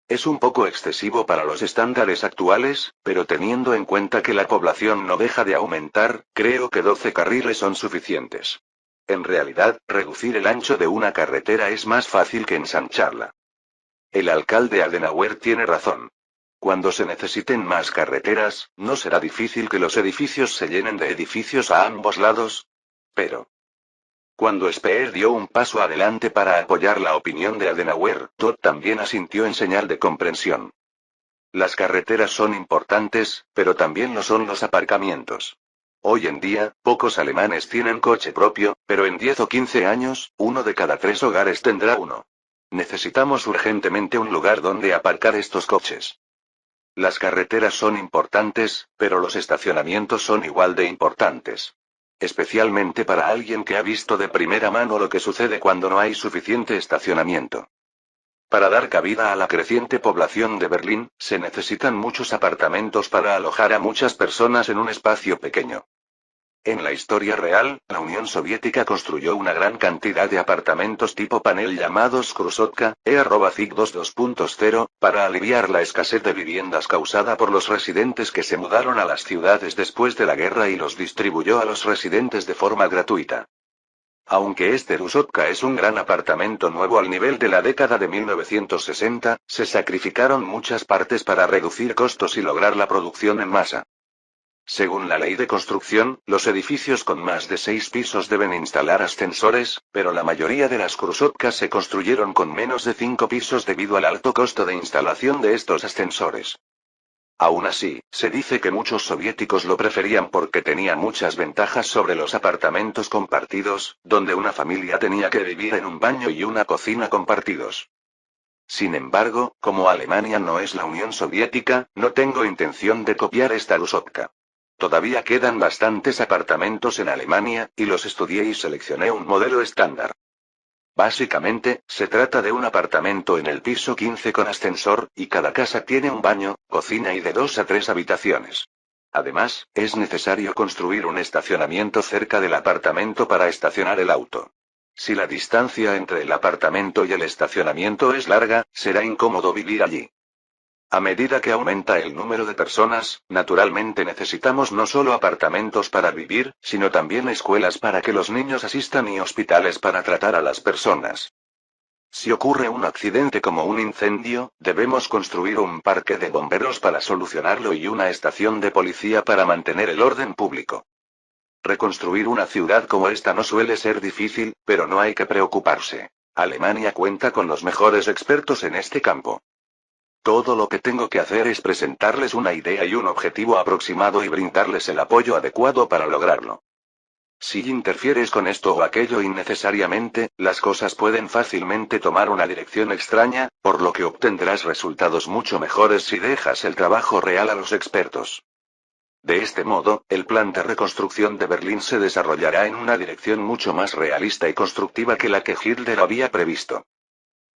Es un poco excesivo para los estándares actuales, pero teniendo en cuenta que la población no deja de aumentar, creo que 12 carriles son suficientes. En realidad, reducir el ancho de una carretera es más fácil que ensancharla. El alcalde Adenauer tiene razón. Cuando se necesiten más carreteras, no será difícil que los edificios se llenen de edificios a ambos lados. Pero cuando Speer dio un paso adelante para apoyar la opinión de Adenauer, Todt también asintió en señal de comprensión. Las carreteras son importantes, pero también lo son los aparcamientos. Hoy en día, pocos alemanes tienen coche propio, pero en 10 o 15 años, 1 de cada 3 hogares tendrá uno. Necesitamos urgentemente un lugar donde aparcar estos coches. Las carreteras son importantes, pero los estacionamientos son igual de importantes. Especialmente para alguien que ha visto de primera mano lo que sucede cuando no hay suficiente estacionamiento. Para dar cabida a la creciente población de Berlín, se necesitan muchos apartamentos para alojar a muchas personas en un espacio pequeño. En la historia real, la Unión Soviética construyó una gran cantidad de apartamentos tipo panel llamados Krusotka, E-Zig-2 para aliviar la escasez de viviendas causada por los residentes que se mudaron a las ciudades después de la guerra y los distribuyó a los residentes de forma gratuita. Aunque este Krusotka es un gran apartamento nuevo al nivel de la década de 1960, se sacrificaron muchas partes para reducir costos y lograr la producción en masa. Según la ley de construcción, los edificios con más de 6 pisos deben instalar ascensores, pero la mayoría de las Krusotkas se construyeron con menos de 5 pisos debido al alto costo de instalación de estos ascensores. Aún así, se dice que muchos soviéticos lo preferían porque tenía muchas ventajas sobre los apartamentos compartidos, donde una familia tenía que vivir en un baño y una cocina compartidos. Sin embargo, como Alemania no es la Unión Soviética, no tengo intención de copiar esta Lusovka. Todavía quedan bastantes apartamentos en Alemania, y los estudié y seleccioné un modelo estándar. Básicamente, se trata de un apartamento en el piso 15 con ascensor, y cada casa tiene un baño, cocina y de 2 a 3 habitaciones. Además, es necesario construir un estacionamiento cerca del apartamento para estacionar el auto. Si la distancia entre el apartamento y el estacionamiento es larga, será incómodo vivir allí. A medida que aumenta el número de personas, naturalmente necesitamos no solo apartamentos para vivir, sino también escuelas para que los niños asistan y hospitales para tratar a las personas. Si ocurre un accidente como un incendio, debemos construir un parque de bomberos para solucionarlo y una estación de policía para mantener el orden público. Reconstruir una ciudad como esta no suele ser difícil, pero no hay que preocuparse. Alemania cuenta con los mejores expertos en este campo. Todo lo que tengo que hacer es presentarles una idea y un objetivo aproximado y brindarles el apoyo adecuado para lograrlo. Si interfieres con esto o aquello innecesariamente, las cosas pueden fácilmente tomar una dirección extraña, por lo que obtendrás resultados mucho mejores si dejas el trabajo real a los expertos. De este modo, el plan de reconstrucción de Berlín se desarrollará en una dirección mucho más realista y constructiva que la que Hitler había previsto.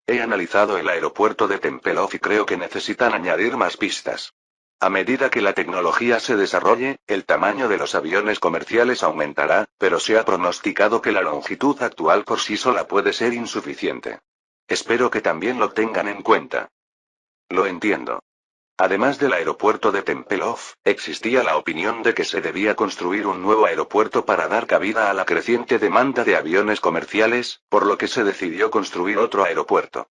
He analizado el aeropuerto de Tempelhof y creo que necesitan añadir más pistas. A medida que la tecnología se desarrolle, el tamaño de los aviones comerciales aumentará, pero se ha pronosticado que la longitud actual por sí sola puede ser insuficiente. Espero que también lo tengan en cuenta. Lo entiendo. Además del aeropuerto de Tempelhof, existía la opinión de que se debía construir un nuevo aeropuerto para dar cabida a la creciente demanda de aviones comerciales, por lo que se decidió construir otro aeropuerto.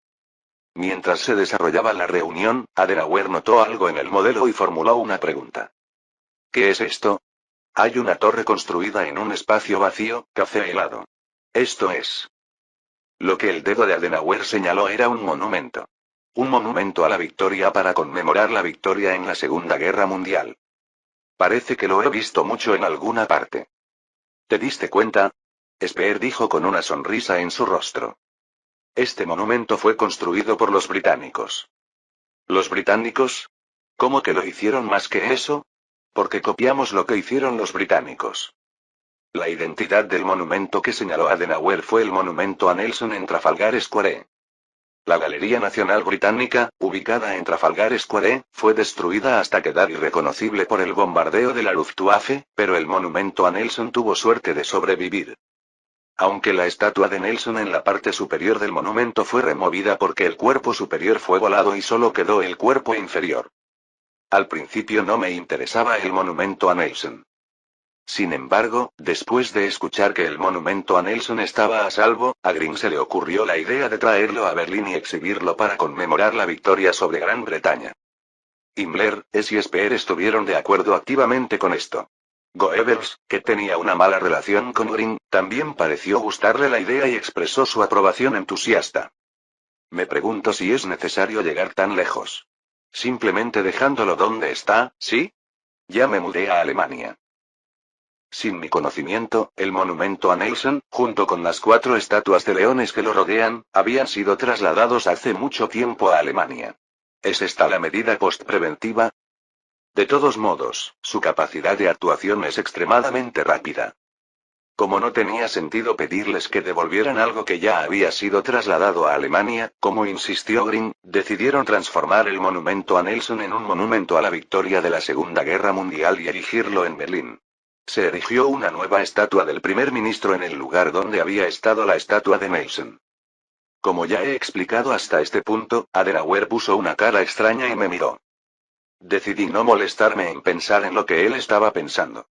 Mientras se desarrollaba la reunión, Adenauer notó algo en el modelo y formuló una pregunta. ¿Qué es esto? Hay una torre construida en un espacio vacío, café helado. Esto es. Lo que el dedo de Adenauer señaló era un monumento. Un monumento a la victoria para conmemorar la victoria en la Segunda Guerra Mundial. Parece que lo he visto mucho en alguna parte. ¿Te diste cuenta? Speer dijo con una sonrisa en su rostro. Este monumento fue construido por los británicos. ¿Los británicos? ¿Cómo que lo hicieron más que eso? Porque copiamos lo que hicieron los británicos. La identidad del monumento que señaló Adenauer fue el monumento a Nelson en Trafalgar Square. La Galería Nacional Británica, ubicada en Trafalgar Square, fue destruida hasta quedar irreconocible por el bombardeo de la Luftwaffe, pero el monumento a Nelson tuvo suerte de sobrevivir. Aunque la estatua de Nelson en la parte superior del monumento fue removida porque el cuerpo superior fue volado y solo quedó el cuerpo inferior. Al principio no me interesaba el monumento a Nelson. Sin embargo, después de escuchar que el monumento a Nelson estaba a salvo, a Grimm se le ocurrió la idea de traerlo a Berlín y exhibirlo para conmemorar la victoria sobre Gran Bretaña. Himmler, Hess y Speer estuvieron de acuerdo activamente con esto. Goebbels, que tenía una mala relación con Göring, también pareció gustarle la idea y expresó su aprobación entusiasta. Me pregunto si es necesario llegar tan lejos. Simplemente dejándolo donde está, ¿sí? Ya me mudé a Alemania. Sin mi conocimiento, el monumento a Nelson, junto con las 4 estatuas de leones que lo rodean, habían sido trasladados hace mucho tiempo a Alemania. ¿Es esta la medida postpreventiva? De todos modos, su capacidad de actuación es extremadamente rápida. Como no tenía sentido pedirles que devolvieran algo que ya había sido trasladado a Alemania, como insistió Green, decidieron transformar el monumento a Nelson en un monumento a la victoria de la Segunda Guerra Mundial y erigirlo en Berlín. Se erigió una nueva estatua del primer ministro en el lugar donde había estado la estatua de Nelson. Como ya he explicado hasta este punto, Adenauer puso una cara extraña y me miró. Decidí no molestarme en pensar en lo que él estaba pensando.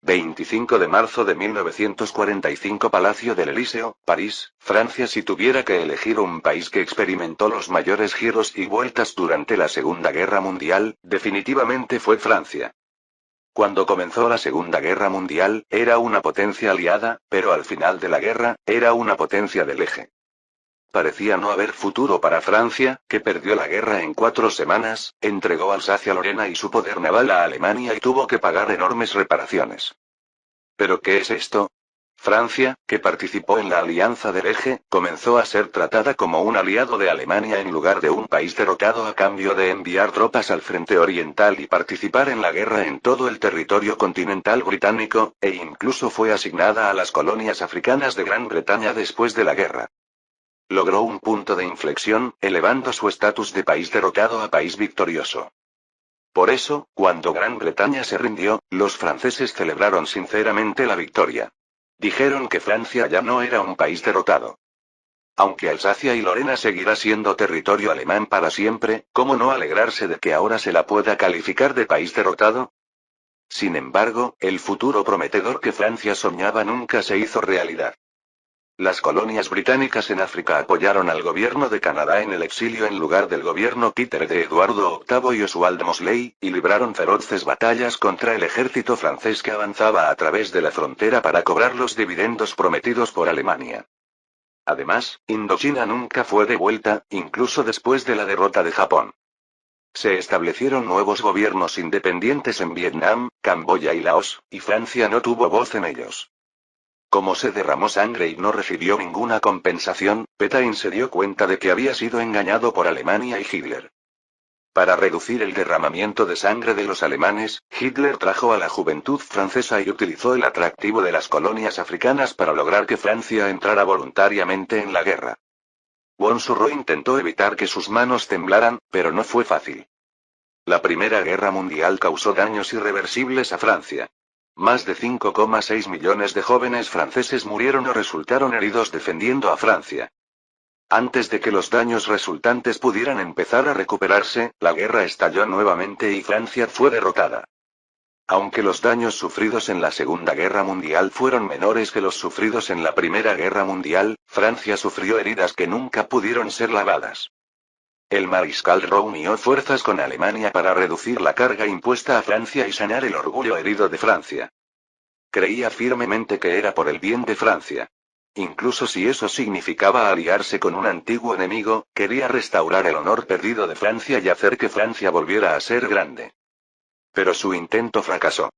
25 de marzo de 1945 Palacio del Elíseo, París, Francia. Si tuviera que elegir un país que experimentó los mayores giros y vueltas durante la Segunda Guerra Mundial, definitivamente fue Francia. Cuando comenzó la Segunda Guerra Mundial, era una potencia aliada, pero al final de la guerra, era una potencia del eje. Parecía no haber futuro para Francia, que perdió la guerra en 4 semanas, entregó Alsacia-Lorena y su poder naval a Alemania y tuvo que pagar enormes reparaciones. ¿Pero qué es esto? Francia, que participó en la Alianza del Eje, comenzó a ser tratada como un aliado de Alemania en lugar de un país derrotado a cambio de enviar tropas al frente oriental y participar en la guerra en todo el territorio continental británico, e incluso fue asignada a las colonias africanas de Gran Bretaña después de la guerra. Logró un punto de inflexión, elevando su estatus de país derrotado a país victorioso. Por eso, cuando Gran Bretaña se rindió, los franceses celebraron sinceramente la victoria. Dijeron que Francia ya no era un país derrotado. Aunque Alsacia y Lorena seguirá siendo territorio alemán para siempre, ¿cómo no alegrarse de que ahora se la pueda calificar de país derrotado? Sin embargo, el futuro prometedor que Francia soñaba nunca se hizo realidad. Las colonias británicas en África apoyaron al gobierno de Canadá en el exilio en lugar del gobierno títere de Eduardo VIII y Oswald Mosley, y libraron feroces batallas contra el ejército francés que avanzaba a través de la frontera para cobrar los dividendos prometidos por Alemania. Además, Indochina nunca fue devuelta, incluso después de la derrota de Japón. Se establecieron nuevos gobiernos independientes en Vietnam, Camboya y Laos, y Francia no tuvo voz en ellos. Como se derramó sangre y no recibió ninguna compensación, Pétain se dio cuenta de que había sido engañado por Alemania y Hitler. Para reducir el derramamiento de sangre de los alemanes, Hitler trajo a la juventud francesa y utilizó el atractivo de las colonias africanas para lograr que Francia entrara voluntariamente en la guerra. Von Surro intentó evitar que sus manos temblaran, pero no fue fácil. La Primera Guerra Mundial causó daños irreversibles a Francia. Más de 5,6 millones de jóvenes franceses murieron o resultaron heridos defendiendo a Francia. Antes de que los daños resultantes pudieran empezar a recuperarse, la guerra estalló nuevamente y Francia fue derrotada. Aunque los daños sufridos en la Segunda Guerra Mundial fueron menores que los sufridos en la Primera Guerra Mundial, Francia sufrió heridas que nunca pudieron ser lavadas. El mariscal reunió fuerzas con Alemania para reducir la carga impuesta a Francia y sanar el orgullo herido de Francia. Creía firmemente que era por el bien de Francia. Incluso si eso significaba aliarse con un antiguo enemigo, quería restaurar el honor perdido de Francia y hacer que Francia volviera a ser grande. Pero su intento fracasó.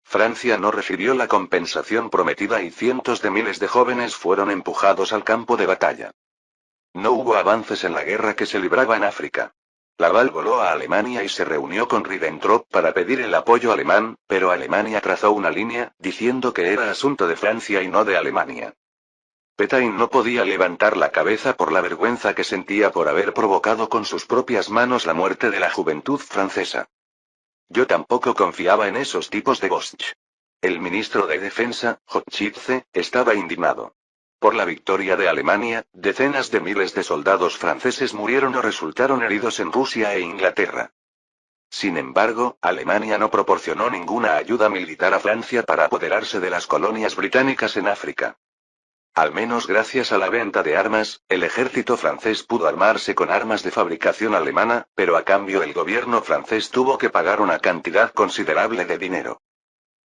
Francia no recibió la compensación prometida y cientos de miles de jóvenes fueron empujados al campo de batalla. No hubo avances en la guerra que se libraba en África. Laval voló a Alemania y se reunió con Ribbentrop para pedir el apoyo alemán, pero Alemania trazó una línea, diciendo que era asunto de Francia y no de Alemania. Pétain no podía levantar la cabeza por la vergüenza que sentía por haber provocado con sus propias manos la muerte de la juventud francesa. Yo tampoco confiaba en esos tipos de Bosch. El ministro de Defensa, Hochitze, estaba indignado. Por la victoria de Alemania, decenas de miles de soldados franceses murieron o resultaron heridos en Rusia e Inglaterra. Sin embargo, Alemania no proporcionó ninguna ayuda militar a Francia para apoderarse de las colonias británicas en África. Al menos gracias a la venta de armas, el ejército francés pudo armarse con armas de fabricación alemana, pero a cambio el gobierno francés tuvo que pagar una cantidad considerable de dinero.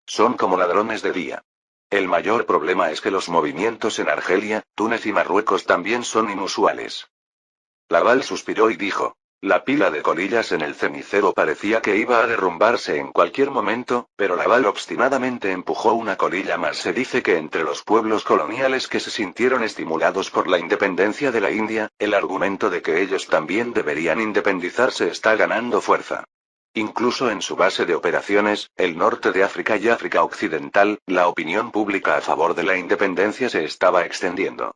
Son como ladrones de día. El mayor problema es que los movimientos en Argelia, Túnez y Marruecos también son inusuales. Laval suspiró y dijo: la pila de colillas en el cenicero parecía que iba a derrumbarse en cualquier momento, pero Laval obstinadamente empujó una colilla más. Se dice que entre los pueblos coloniales que se sintieron estimulados por la independencia de la India, el argumento de que ellos también deberían independizarse está ganando fuerza. Incluso en su base de operaciones, el norte de África y África Occidental, la opinión pública a favor de la independencia se estaba extendiendo.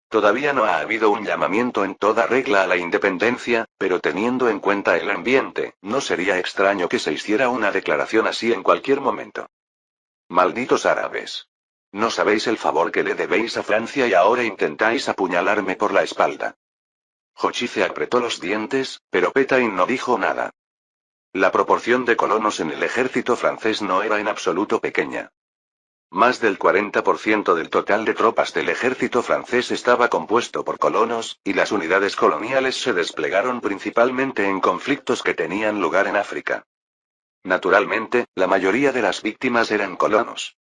Todavía no ha habido un llamamiento en toda regla a la independencia, pero teniendo en cuenta el ambiente, no sería extraño que se hiciera una declaración así en cualquier momento. Malditos árabes. No sabéis el favor que le debéis a Francia y ahora intentáis apuñalarme por la espalda. Hochitze apretó los dientes, pero Pétain no dijo nada. La proporción de colonos en el ejército francés no era en absoluto pequeña. Más del 40% del total de tropas del ejército francés estaba compuesto por colonos, y las unidades coloniales se desplegaron principalmente en conflictos que tenían lugar en África. Naturalmente, la mayoría de las víctimas eran colonos.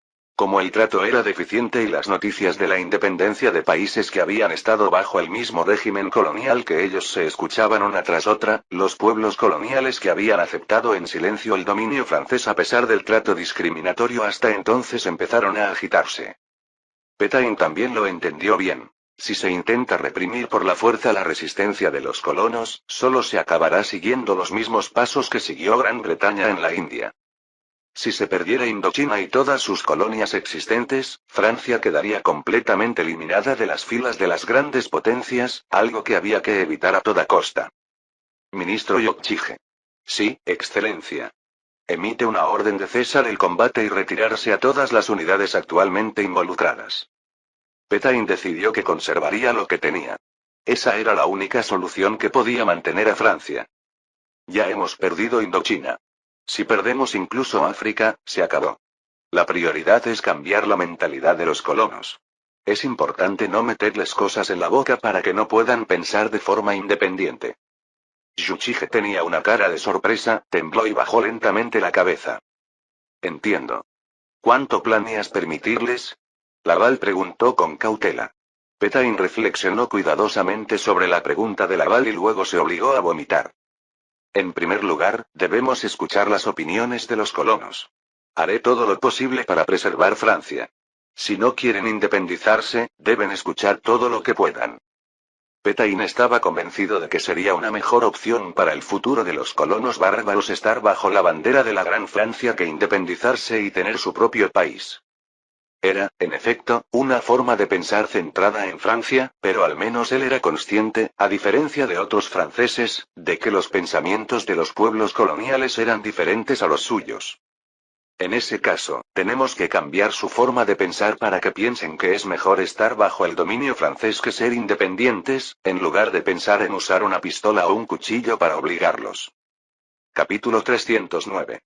Como el trato era deficiente y las noticias de la independencia de países que habían estado bajo el mismo régimen colonial que ellos se escuchaban una tras otra, los pueblos coloniales que habían aceptado en silencio el dominio francés a pesar del trato discriminatorio hasta entonces empezaron a agitarse. Pétain también lo entendió bien. Si se intenta reprimir por la fuerza la resistencia de los colonos, solo se acabará siguiendo los mismos pasos que siguió Gran Bretaña en la India. Si se perdiera Indochina y todas sus colonias existentes, Francia quedaría completamente eliminada de las filas de las grandes potencias, algo que había que evitar a toda costa. Ministro Yokchige. Sí, Excelencia. Emite una orden de cesar el combate y retirarse a todas las unidades actualmente involucradas. Pétain decidió que conservaría lo que tenía. Esa era la única solución que podía mantener a Francia. Ya hemos perdido Indochina. Si perdemos incluso África, se acabó. La prioridad es cambiar la mentalidad de los colonos. Es importante no meterles cosas en la boca para que no puedan pensar de forma independiente. Yuchige tenía una cara de sorpresa, tembló y bajó lentamente la cabeza. Entiendo. ¿Cuánto planeas permitirles? Laval preguntó con cautela. Pétain reflexionó cuidadosamente sobre la pregunta de Laval y luego se obligó a vomitar. En primer lugar, debemos escuchar las opiniones de los colonos. Haré todo lo posible para preservar Francia. Si no quieren independizarse, deben escuchar todo lo que puedan. Pétain estaba convencido de que sería una mejor opción para el futuro de los colonos bárbaros estar bajo la bandera de la Gran Francia que independizarse y tener su propio país. Era, en efecto, una forma de pensar centrada en Francia, pero al menos él era consciente, a diferencia de otros franceses, de que los pensamientos de los pueblos coloniales eran diferentes a los suyos. En ese caso, tenemos que cambiar su forma de pensar para que piensen que es mejor estar bajo el dominio francés que ser independientes, en lugar de pensar en usar una pistola o un cuchillo para obligarlos. Capítulo 309.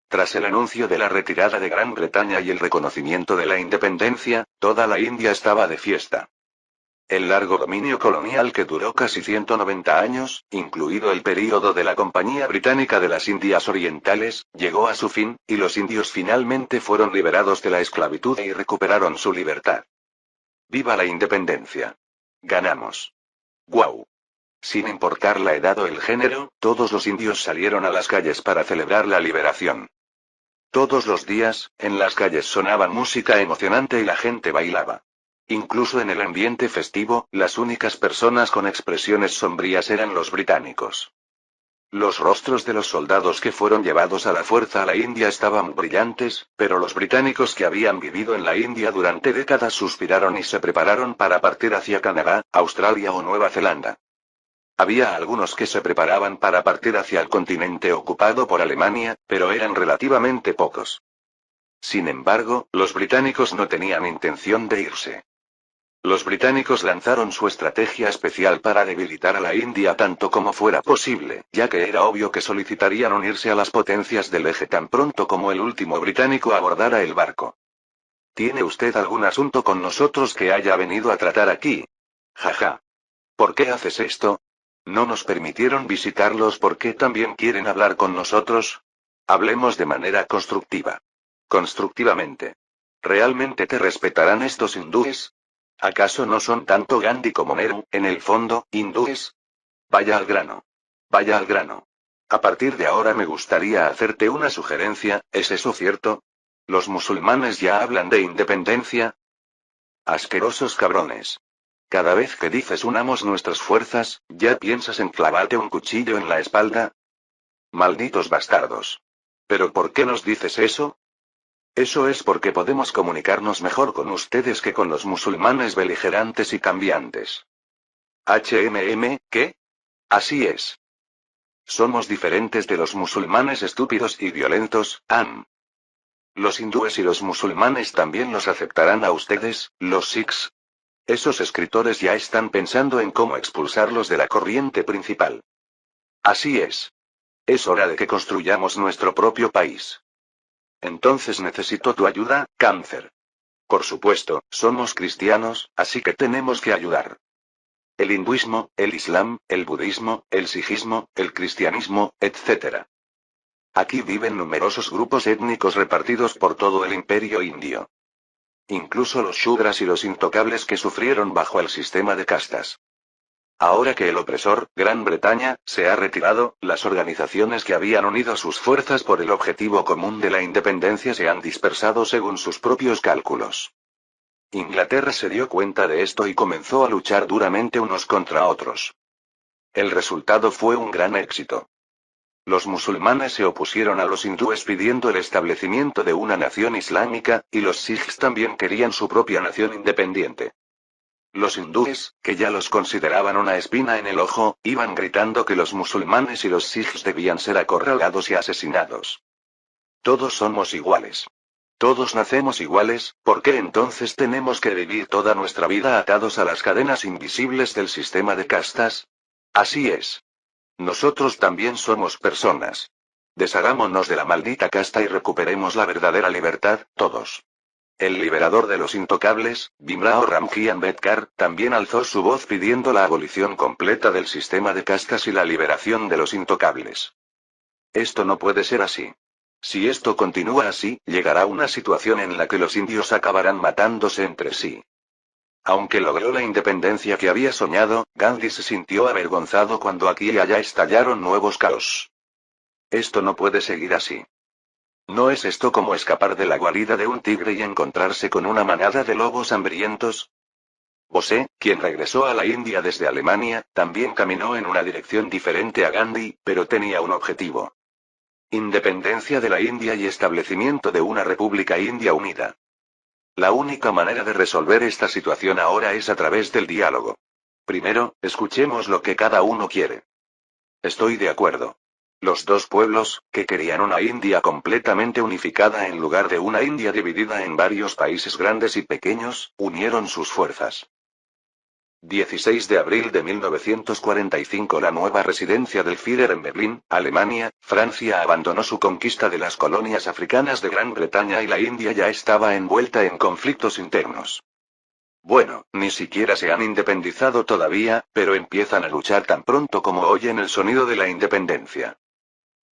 Tras el anuncio de la retirada de Gran Bretaña y el reconocimiento de la independencia, toda la India estaba de fiesta. El largo dominio colonial que duró casi 190 años, incluido el período de la Compañía Británica de las Indias Orientales, llegó a su fin, y los indios finalmente fueron liberados de la esclavitud y recuperaron su libertad. ¡Viva la independencia! ¡Ganamos! ¡Guau! Sin importar la edad o el género, todos los indios salieron a las calles para celebrar la liberación. Todos los días, en las calles sonaban música emocionante y la gente bailaba. Incluso en el ambiente festivo, las únicas personas con expresiones sombrías eran los británicos. Los rostros de los soldados que fueron llevados a la fuerza a la India estaban brillantes, pero los británicos que habían vivido en la India durante décadas suspiraron y se prepararon para partir hacia Canadá, Australia o Nueva Zelanda. Había algunos que se preparaban para partir hacia el continente ocupado por Alemania, pero eran relativamente pocos. Sin embargo, los británicos no tenían intención de irse. Los británicos lanzaron su estrategia especial para debilitar a la India tanto como fuera posible, ya que era obvio que solicitarían unirse a las potencias del eje tan pronto como el último británico abordara el barco. ¿Tiene usted algún asunto con nosotros que haya venido a tratar aquí? Jaja. ¿Por qué haces esto? ¿No nos permitieron visitarlos porque también quieren hablar con nosotros? Hablemos de manera constructiva. Constructivamente. ¿Realmente te respetarán estos hindúes? ¿Acaso no son tanto Gandhi como Nehru, en el fondo, hindúes? Vaya al grano. Vaya al grano. A partir de ahora me gustaría hacerte una sugerencia, ¿es eso cierto? ¿Los musulmanes ya hablan de independencia? Asquerosos cabrones. Cada vez que dices unamos nuestras fuerzas, ¿ya piensas en clavarte un cuchillo en la espalda? Malditos bastardos. ¿Pero por qué nos dices eso? Eso es porque podemos comunicarnos mejor con ustedes que con los musulmanes beligerantes y cambiantes. ¿qué? Así es. Somos diferentes de los musulmanes estúpidos y violentos, Los hindúes y los musulmanes también los aceptarán a ustedes, los sikhs. Esos escritores ya están pensando en cómo expulsarlos de la corriente principal. Así es. Es hora de que construyamos nuestro propio país. Entonces necesito tu ayuda, Cáncer. Por supuesto, somos cristianos, así que tenemos que ayudar. El hinduismo, el islam, el budismo, el sijismo, el cristianismo, etc. Aquí viven numerosos grupos étnicos repartidos por todo el imperio indio. Incluso los Shudras y los intocables que sufrieron bajo el sistema de castas. Ahora que el opresor, Gran Bretaña, se ha retirado, las organizaciones que habían unido sus fuerzas por el objetivo común de la independencia se han dispersado según sus propios cálculos. Inglaterra se dio cuenta de esto y comenzó a luchar duramente unos contra otros. El resultado fue un gran éxito. Los musulmanes se opusieron a los hindúes pidiendo el establecimiento de una nación islámica, y los sikhs también querían su propia nación independiente. Los hindúes, que ya los consideraban una espina en el ojo, iban gritando que los musulmanes y los sikhs debían ser acorralados y asesinados. Todos somos iguales. Todos nacemos iguales, ¿por qué entonces tenemos que vivir toda nuestra vida atados a las cadenas invisibles del sistema de castas? Así es. Nosotros también somos personas. Deshagámonos de la maldita casta y recuperemos la verdadera libertad, todos. El liberador de los intocables, Bhimrao Ramji Ambedkar, también alzó su voz pidiendo la abolición completa del sistema de castas y la liberación de los intocables. Esto no puede ser así. Si esto continúa así, llegará una situación en la que los indios acabarán matándose entre sí. Aunque logró la independencia que había soñado, Gandhi se sintió avergonzado cuando aquí y allá estallaron nuevos caos. Esto no puede seguir así. ¿No es esto como escapar de la guarida de un tigre y encontrarse con una manada de lobos hambrientos? Bose, quien regresó a la India desde Alemania, también caminó en una dirección diferente a Gandhi, pero tenía un objetivo. Independencia de la India y establecimiento de una república india unida. La única manera de resolver esta situación ahora es a través del diálogo. Primero, escuchemos lo que cada uno quiere. Estoy de acuerdo. Los dos pueblos, que querían una India completamente unificada en lugar de una India dividida en varios países grandes y pequeños, unieron sus fuerzas. 16 de abril de 1945. La nueva residencia del Führer en Berlín, Alemania. Francia abandonó su conquista de las colonias africanas de Gran Bretaña y la India ya estaba envuelta en conflictos internos. Bueno, ni siquiera se han independizado todavía, pero empiezan a luchar tan pronto como oyen el sonido de la independencia.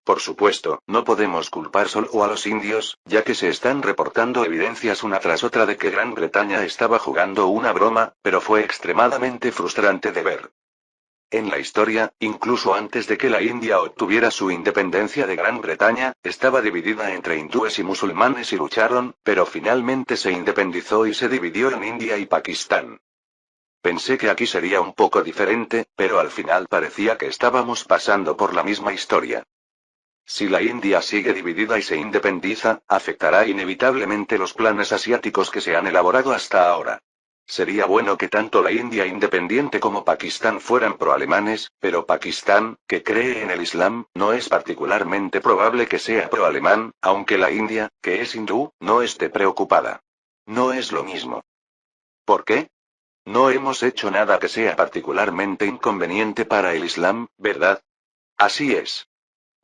Por supuesto, no podemos culpar solo a los indios, ya que se están reportando evidencias una tras otra de que Gran Bretaña estaba jugando una broma, pero fue extremadamente frustrante de ver. En la historia, incluso antes de que la India obtuviera su independencia de Gran Bretaña, estaba dividida entre hindúes y musulmanes y lucharon, pero finalmente se independizó y se dividió en India y Pakistán. Pensé que aquí sería un poco diferente, pero al final parecía que estábamos pasando por la misma historia. Si la India sigue dividida y se independiza, afectará inevitablemente los planes asiáticos que se han elaborado hasta ahora. Sería bueno que tanto la India independiente como Pakistán fueran proalemanes, pero Pakistán, que cree en el Islam, no es particularmente probable que sea proalemán, aunque la India, que es hindú, no esté preocupada. No es lo mismo. ¿Por qué? No hemos hecho nada que sea particularmente inconveniente para el Islam, ¿verdad? Así es.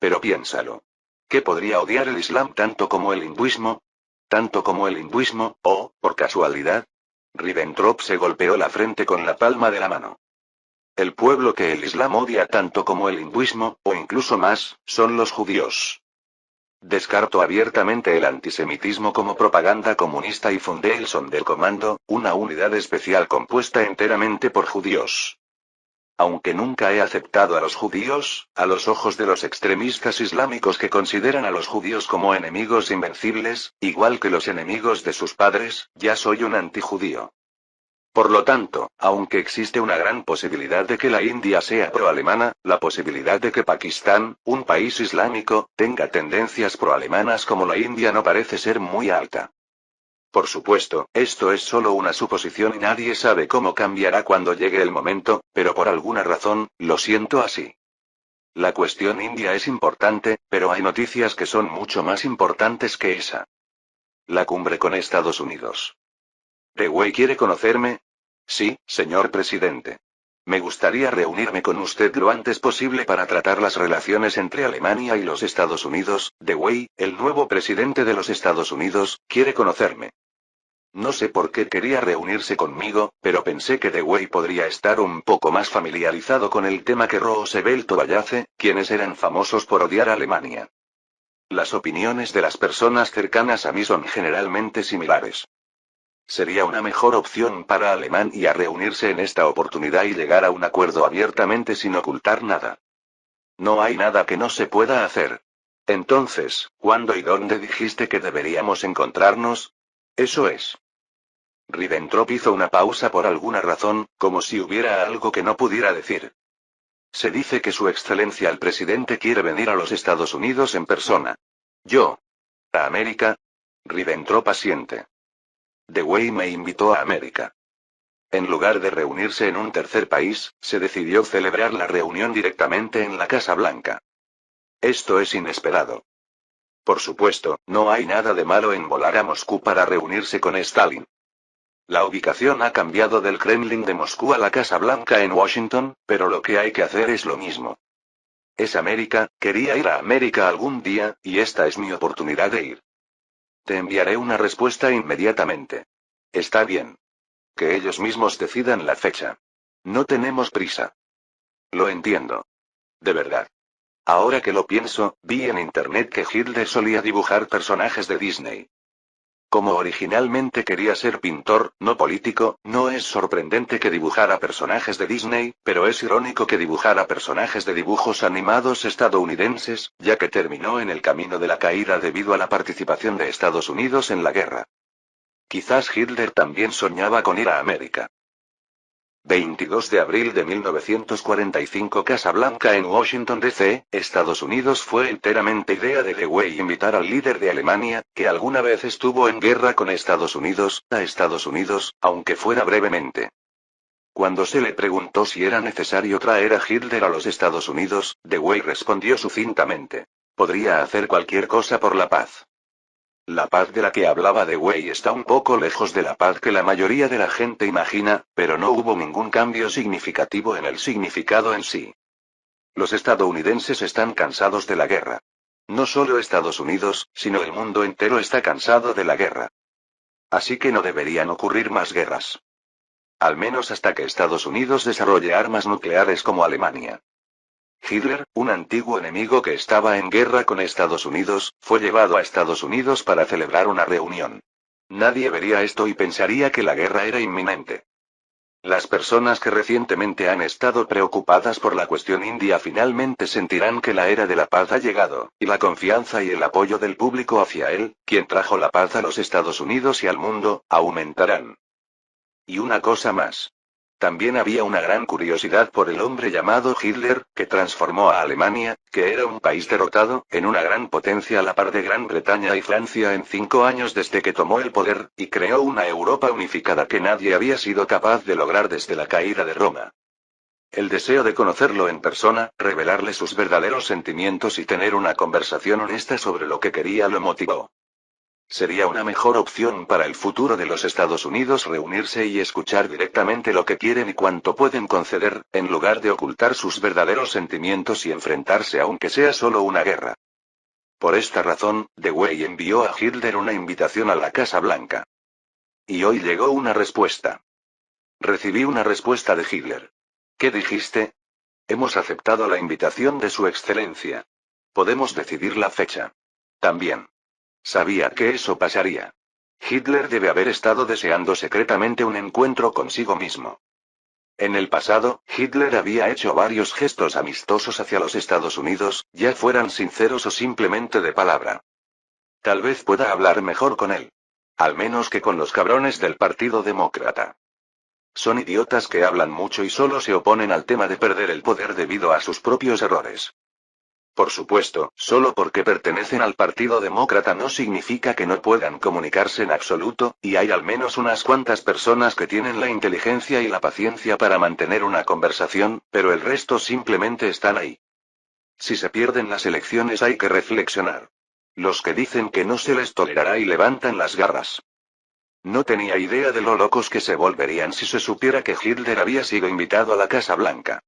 Pero piénsalo. ¿Qué podría odiar el Islam tanto como el hinduismo? ¿Tanto como el hinduismo, o, por casualidad? Ribbentrop se golpeó la frente con la palma de la mano. El pueblo que el Islam odia tanto como el hinduismo, o incluso más, son los judíos. Descarto abiertamente el antisemitismo como propaganda comunista y fundé el Sonderkommando, una unidad especial compuesta enteramente por judíos. Aunque nunca he aceptado a los judíos, a los ojos de los extremistas islámicos que consideran a los judíos como enemigos invencibles, igual que los enemigos de sus padres, ya soy un antijudío. Por lo tanto, aunque existe una gran posibilidad de que la India sea proalemana, la posibilidad de que Pakistán, un país islámico, tenga tendencias proalemanas como la India no parece ser muy alta. Por supuesto, esto es solo una suposición y nadie sabe cómo cambiará cuando llegue el momento, pero por alguna razón, lo siento así. La cuestión india es importante, pero hay noticias que son mucho más importantes que esa. La cumbre con Estados Unidos. ¿Dewey quiere conocerme? Sí, señor presidente. Me gustaría reunirme con usted lo antes posible para tratar las relaciones entre Alemania y los Estados Unidos. Dewey, el nuevo presidente de los Estados Unidos, quiere conocerme. No sé por qué quería reunirse conmigo, pero pensé que Dewey podría estar un poco más familiarizado con el tema que Roosevelt o Wallace, quienes eran famosos por odiar a Alemania. Las opiniones de las personas cercanas a mí son generalmente similares. Sería una mejor opción para Alemania reunirse en esta oportunidad y llegar a un acuerdo abiertamente sin ocultar nada. No hay nada que no se pueda hacer. Entonces, ¿cuándo y dónde dijiste que deberíamos encontrarnos? Eso es. Ribbentrop hizo una pausa por alguna razón, como si hubiera algo que no pudiera decir. Se dice que Su Excelencia el Presidente quiere venir a los Estados Unidos en persona. Yo. ¿A América? Ribbentrop asiente. Dewey me invitó a América. En lugar de reunirse en un tercer país, se decidió celebrar la reunión directamente en la Casa Blanca. Esto es inesperado. Por supuesto, no hay nada de malo en volar a Moscú para reunirse con Stalin. La ubicación ha cambiado del Kremlin de Moscú a la Casa Blanca en Washington, pero lo que hay que hacer es lo mismo. Es América, quería ir a América algún día, y esta es mi oportunidad de ir. Te enviaré una respuesta inmediatamente. Está bien. Que ellos mismos decidan la fecha. No tenemos prisa. Lo entiendo. De verdad. Ahora que lo pienso, vi en internet que Hitler solía dibujar personajes de Disney. Como originalmente quería ser pintor, no político, no es sorprendente que dibujara personajes de Disney, pero es irónico que dibujara personajes de dibujos animados estadounidenses, ya que terminó en el camino de la caída debido a la participación de Estados Unidos en la guerra. Quizás Hitler también soñaba con ir a América. 22 de abril de 1945 Casa Blanca en Washington, D.C., Estados Unidos. Fue enteramente idea de Dewey invitar al líder de Alemania, que alguna vez estuvo en guerra con Estados Unidos, a Estados Unidos, aunque fuera brevemente. Cuando se le preguntó si era necesario traer a Hitler a los Estados Unidos, Dewey respondió sucintamente: podría hacer cualquier cosa por la paz. La paz de la que hablaba Dewey está un poco lejos de la paz que la mayoría de la gente imagina, pero no hubo ningún cambio significativo en el significado en sí. Los estadounidenses están cansados de la guerra. No solo Estados Unidos, sino el mundo entero está cansado de la guerra. Así que no deberían ocurrir más guerras. Al menos hasta que Estados Unidos desarrolle armas nucleares como Alemania. Hitler, un antiguo enemigo que estaba en guerra con Estados Unidos, fue llevado a Estados Unidos para celebrar una reunión. Nadie vería esto y pensaría que la guerra era inminente. Las personas que recientemente han estado preocupadas por la cuestión india finalmente sentirán que la era de la paz ha llegado, y la confianza y el apoyo del público hacia él, quien trajo la paz a los Estados Unidos y al mundo, aumentarán. Y una cosa más. También había una gran curiosidad por el hombre llamado Hitler, que transformó a Alemania, que era un país derrotado, en una gran potencia a la par de Gran Bretaña y Francia en 5 años desde que tomó el poder, y creó una Europa unificada que nadie había sido capaz de lograr desde la caída de Roma. El deseo de conocerlo en persona, revelarle sus verdaderos sentimientos y tener una conversación honesta sobre lo que quería lo motivó. Sería una mejor opción para el futuro de los Estados Unidos reunirse y escuchar directamente lo que quieren y cuánto pueden conceder, en lugar de ocultar sus verdaderos sentimientos y enfrentarse aunque sea solo una guerra. Por esta razón, Dewey envió a Hitler una invitación a la Casa Blanca. Y hoy llegó una respuesta. Recibí una respuesta de Hitler. ¿Qué dijiste? Hemos aceptado la invitación de Su Excelencia. Podemos decidir la fecha. También. Sabía que eso pasaría. Hitler debe haber estado deseando secretamente un encuentro consigo mismo. En el pasado, Hitler había hecho varios gestos amistosos hacia los Estados Unidos, ya fueran sinceros o simplemente de palabra. Tal vez pueda hablar mejor con él. Al menos que con los cabrones del Partido Demócrata. Son idiotas que hablan mucho y solo se oponen al tema de perder el poder debido a sus propios errores. Por supuesto, solo porque pertenecen al Partido Demócrata no significa que no puedan comunicarse en absoluto, y hay al menos unas cuantas personas que tienen la inteligencia y la paciencia para mantener una conversación, pero el resto simplemente están ahí. Si se pierden las elecciones hay que reflexionar. Los que dicen que no se les tolerará y levantan las garras. No tenía idea de lo locos que se volverían si se supiera que Hitler había sido invitado a la Casa Blanca.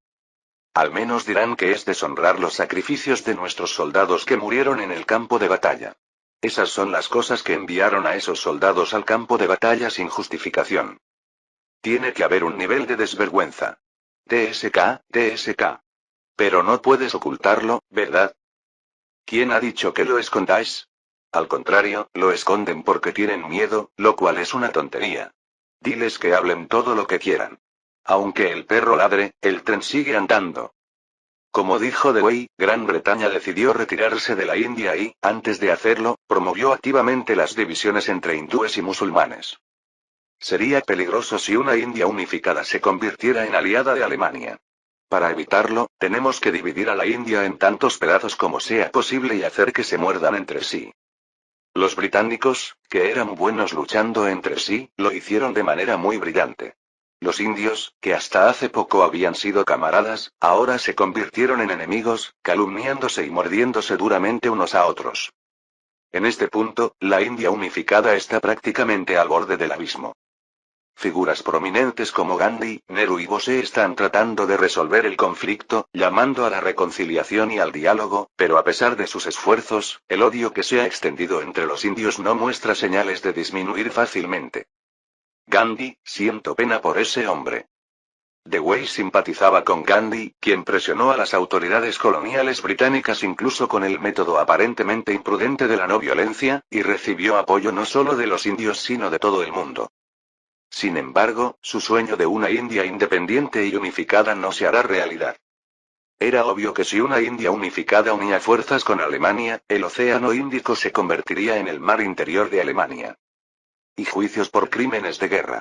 Al menos dirán que es deshonrar los sacrificios de nuestros soldados que murieron en el campo de batalla. Esas son las cosas que enviaron a esos soldados al campo de batalla sin justificación. Tiene que haber un nivel de desvergüenza. TSK, TSK. Pero no puedes ocultarlo, ¿verdad? ¿Quién ha dicho que lo escondáis? Al contrario, lo esconden porque tienen miedo, lo cual es una tontería. Diles que hablen todo lo que quieran. Aunque el perro ladre, el tren sigue andando. Como dijo Dewey, Gran Bretaña decidió retirarse de la India y, antes de hacerlo, promovió activamente las divisiones entre hindúes y musulmanes. Sería peligroso si una India unificada se convirtiera en aliada de Alemania. Para evitarlo, tenemos que dividir a la India en tantos pedazos como sea posible y hacer que se muerdan entre sí. Los británicos, que eran buenos luchando entre sí, lo hicieron de manera muy brillante. Los indios, que hasta hace poco habían sido camaradas, ahora se convirtieron en enemigos, calumniándose y mordiéndose duramente unos a otros. En este punto, la India unificada está prácticamente al borde del abismo. Figuras prominentes como Gandhi, Nehru y Bose están tratando de resolver el conflicto, llamando a la reconciliación y al diálogo, pero a pesar de sus esfuerzos, el odio que se ha extendido entre los indios no muestra señales de disminuir fácilmente. Gandhi, siento pena por ese hombre. Dewey simpatizaba con Gandhi, quien presionó a las autoridades coloniales británicas incluso con el método aparentemente imprudente de la no violencia, y recibió apoyo no solo de los indios sino de todo el mundo. Sin embargo, su sueño de una India independiente y unificada no se hará realidad. Era obvio que si una India unificada unía fuerzas con Alemania, el Océano Índico se convertiría en el mar interior de Alemania. Y juicios por crímenes de guerra.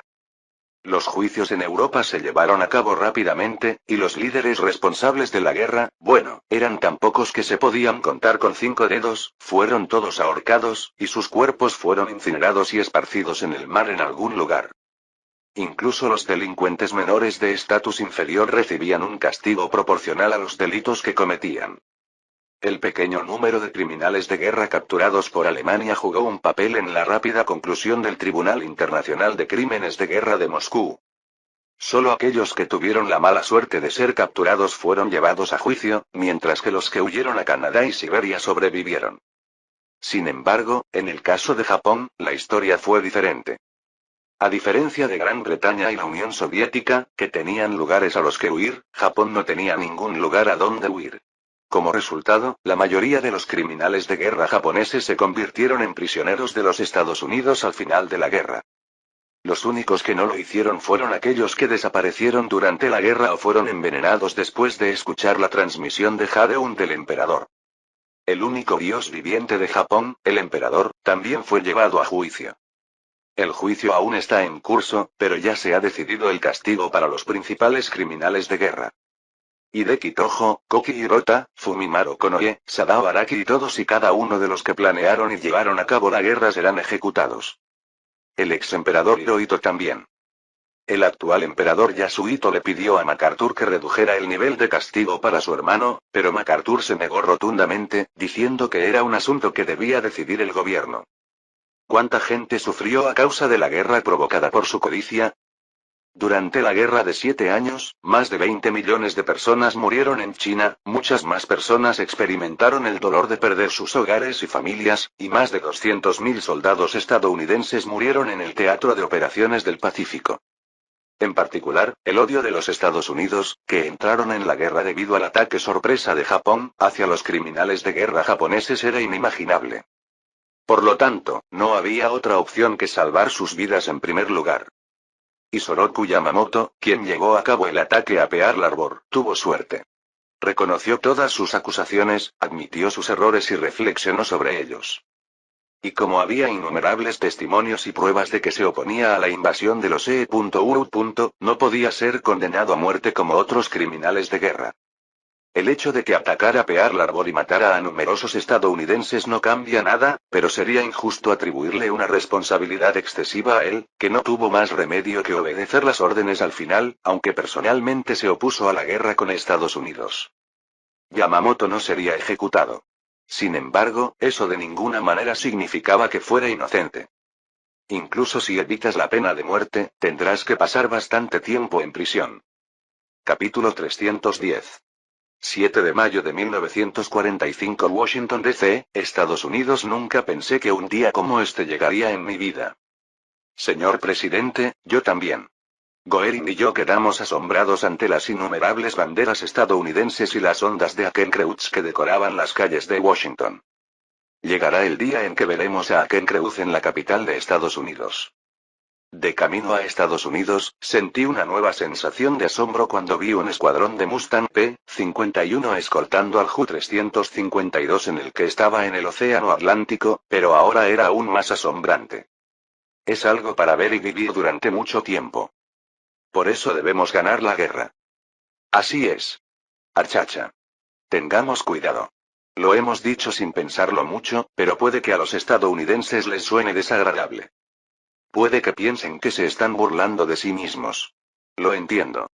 Los juicios en Europa se llevaron a cabo rápidamente, y los líderes responsables de la guerra, bueno, eran tan pocos que se podían contar con 5 dedos, fueron todos ahorcados, y sus cuerpos fueron incinerados y esparcidos en el mar en algún lugar. Incluso los delincuentes menores de estatus inferior recibían un castigo proporcional a los delitos que cometían. El pequeño número de criminales de guerra capturados por Alemania jugó un papel en la rápida conclusión del Tribunal Internacional de Crímenes de Guerra de Moscú. Solo aquellos que tuvieron la mala suerte de ser capturados fueron llevados a juicio, mientras que los que huyeron a Canadá y Siberia sobrevivieron. Sin embargo, en el caso de Japón, la historia fue diferente. A diferencia de Gran Bretaña y la Unión Soviética, que tenían lugares a los que huir, Japón no tenía ningún lugar a donde huir. Como resultado, la mayoría de los criminales de guerra japoneses se convirtieron en prisioneros de los Estados Unidos al final de la guerra. Los únicos que no lo hicieron fueron aquellos que desaparecieron durante la guerra o fueron envenenados después de escuchar la transmisión de Hadeum del emperador. El único dios viviente de Japón, el emperador, también fue llevado a juicio. El juicio aún está en curso, pero ya se ha decidido el castigo para los principales criminales de guerra. Hideki Tojo, Koki Hirota, Fumimaro Konoye, Sadao Araki y todos y cada uno de los que planearon y llevaron a cabo la guerra serán ejecutados. El ex emperador Hirohito también. El actual emperador Yasuhito le pidió a MacArthur que redujera el nivel de castigo para su hermano, pero MacArthur se negó rotundamente, diciendo que era un asunto que debía decidir el gobierno. ¿Cuánta gente sufrió a causa de la guerra provocada por su codicia? Durante la guerra de 7 años, más de 20 millones de personas murieron en China, muchas más personas experimentaron el dolor de perder sus hogares y familias, y más de 200.000 soldados estadounidenses murieron en el teatro de operaciones del Pacífico. En particular, el odio de los Estados Unidos, que entraron en la guerra debido al ataque sorpresa de Japón, hacia los criminales de guerra japoneses era inimaginable. Por lo tanto, no había otra opción que salvar sus vidas en primer lugar. Isoroku Yamamoto, quien llevó a cabo el ataque a Pearl Harbor, tuvo suerte. Reconoció todas sus acusaciones, admitió sus errores y reflexionó sobre ellos. Y como había innumerables testimonios y pruebas de que se oponía a la invasión de los EU. No podía ser condenado a muerte como otros criminales de guerra. El hecho de que atacara Pearl Harbor y matara a numerosos estadounidenses no cambia nada, pero sería injusto atribuirle una responsabilidad excesiva a él, que no tuvo más remedio que obedecer las órdenes al final, aunque personalmente se opuso a la guerra con Estados Unidos. Yamamoto no sería ejecutado. Sin embargo, eso de ninguna manera significaba que fuera inocente. Incluso si evitas la pena de muerte, tendrás que pasar bastante tiempo en prisión. Capítulo 310. 7 de mayo de 1945 Washington D.C., Estados Unidos. Nunca pensé que un día como este llegaría en mi vida. Señor presidente, yo también. Goering y yo quedamos asombrados ante las innumerables banderas estadounidenses y las ondas de Hakenkreuz que decoraban las calles de Washington. Llegará el día en que veremos a Akencreuz en la capital de Estados Unidos. De camino a Estados Unidos, sentí una nueva sensación de asombro cuando vi un escuadrón de Mustang P-51 escoltando al Ju-352 en el que estaba en el Océano Atlántico, pero ahora era aún más asombrante. Es algo para ver y vivir durante mucho tiempo. Por eso debemos ganar la guerra. Así es. Archacha. Tengamos cuidado. Lo hemos dicho sin pensarlo mucho, pero puede que a los estadounidenses les suene desagradable. Puede que piensen que se están burlando de sí mismos. Lo entiendo.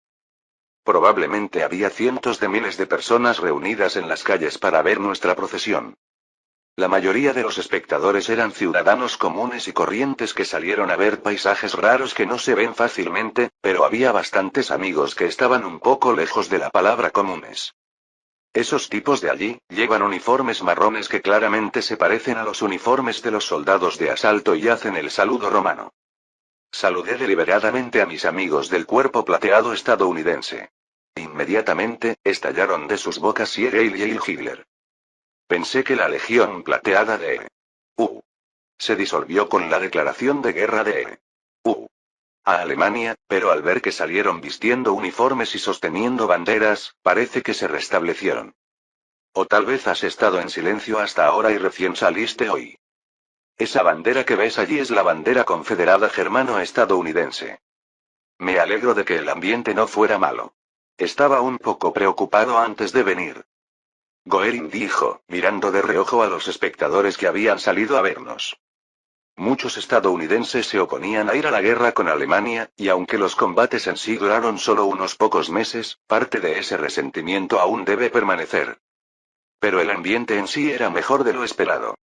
Probablemente había cientos de miles de personas reunidas en las calles para ver nuestra procesión. La mayoría de los espectadores eran ciudadanos comunes y corrientes que salieron a ver paisajes raros que no se ven fácilmente, pero había bastantes amigos que estaban un poco lejos de la palabra comunes. Esos tipos de allí, llevan uniformes marrones que claramente se parecen a los uniformes de los soldados de asalto y hacen el saludo romano. Saludé deliberadamente a mis amigos del cuerpo plateado estadounidense. Inmediatamente, estallaron de sus bocas Sieg Heil y Heil Hitler. Pensé que la Legión Plateada de se disolvió con la declaración de guerra de a Alemania, pero al ver que salieron vistiendo uniformes y sosteniendo banderas, parece que se restablecieron. O tal vez has estado en silencio hasta ahora y recién saliste hoy. Esa bandera que ves allí es la bandera confederada germano-estadounidense. Me alegro de que el ambiente no fuera malo. Estaba un poco preocupado antes de venir. Goering dijo, mirando de reojo a los espectadores que habían salido a vernos. Muchos estadounidenses se oponían a ir a la guerra con Alemania, y aunque los combates en sí duraron solo unos pocos meses, parte de ese resentimiento aún debe permanecer. Pero el ambiente en sí era mejor de lo esperado.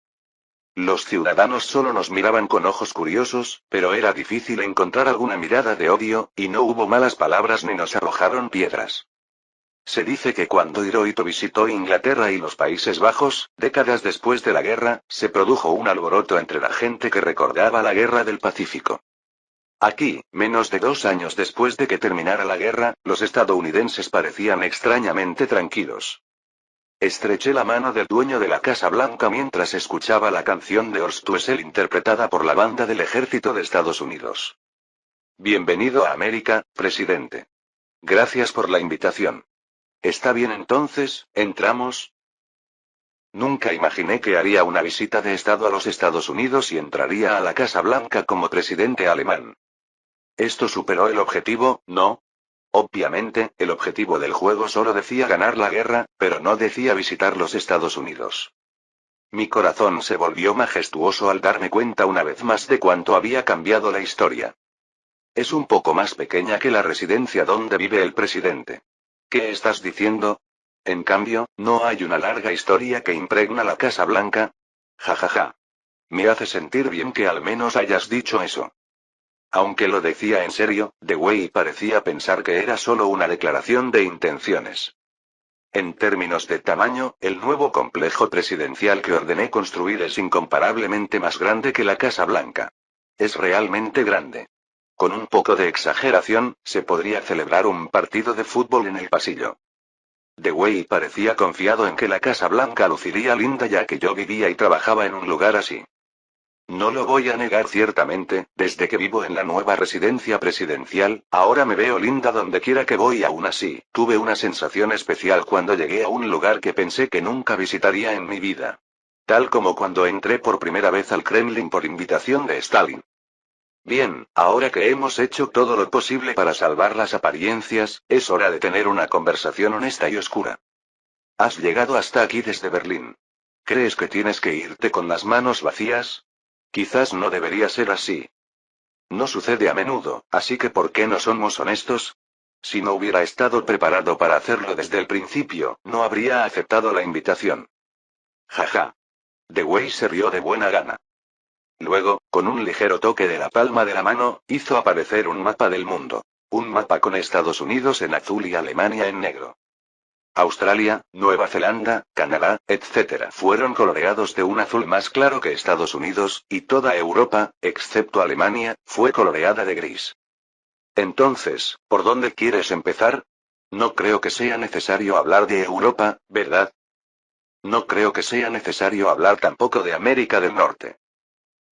Los ciudadanos solo nos miraban con ojos curiosos, pero era difícil encontrar alguna mirada de odio, y no hubo malas palabras ni nos arrojaron piedras. Se dice que cuando Hirohito visitó Inglaterra y los Países Bajos, décadas después de la guerra, se produjo un alboroto entre la gente que recordaba la Guerra del Pacífico. Aquí, menos de 2 años después de que terminara la guerra, los estadounidenses parecían extrañamente tranquilos. Estreché la mano del dueño de la Casa Blanca mientras escuchaba la canción de Horst Wessel interpretada por la banda del Ejército de Estados Unidos. Bienvenido a América, presidente. Gracias por la invitación. ¿Está bien entonces, entramos? Nunca imaginé que haría una visita de Estado a los Estados Unidos y entraría a la Casa Blanca como presidente alemán. Esto superó el objetivo, ¿no? Obviamente, el objetivo del juego solo decía ganar la guerra, pero no decía visitar los Estados Unidos. Mi corazón se volvió majestuoso al darme cuenta una vez más de cuánto había cambiado la historia. Es un poco más pequeña que la residencia donde vive el presidente. ¿Qué estás diciendo? En cambio, ¿no hay una larga historia que impregna la Casa Blanca? Ja ja ja. Me hace sentir bien que al menos hayas dicho eso. Aunque lo decía en serio, Dewey parecía pensar que era solo una declaración de intenciones. En términos de tamaño, el nuevo complejo presidencial que ordené construir es incomparablemente más grande que la Casa Blanca. Es realmente grande. Con un poco de exageración, se podría celebrar un partido de fútbol en el pasillo. Dewey parecía confiado en que la Casa Blanca luciría linda ya que yo vivía y trabajaba en un lugar así. No lo voy a negar ciertamente, desde que vivo en la nueva residencia presidencial, ahora me veo linda donde quiera que voy. Aún así, tuve una sensación especial cuando llegué a un lugar que pensé que nunca visitaría en mi vida. Tal como cuando entré por primera vez al Kremlin por invitación de Stalin. Bien, ahora que hemos hecho todo lo posible para salvar las apariencias, es hora de tener una conversación honesta y oscura. Has llegado hasta aquí desde Berlín. ¿Crees que tienes que irte con las manos vacías? Quizás no debería ser así. No sucede a menudo, así que ¿por qué no somos honestos? Si no hubiera estado preparado para hacerlo desde el principio, no habría aceptado la invitación. Jaja. Dewey se rió de buena gana. Luego, con un ligero toque de la palma de la mano, hizo aparecer un mapa del mundo. Un mapa con Estados Unidos en azul y Alemania en negro. Australia, Nueva Zelanda, Canadá, etc. fueron coloreados de un azul más claro que Estados Unidos, y toda Europa, excepto Alemania, fue coloreada de gris. Entonces, ¿por dónde quieres empezar? No creo que sea necesario hablar de Europa, ¿verdad? No creo que sea necesario hablar tampoco de América del Norte.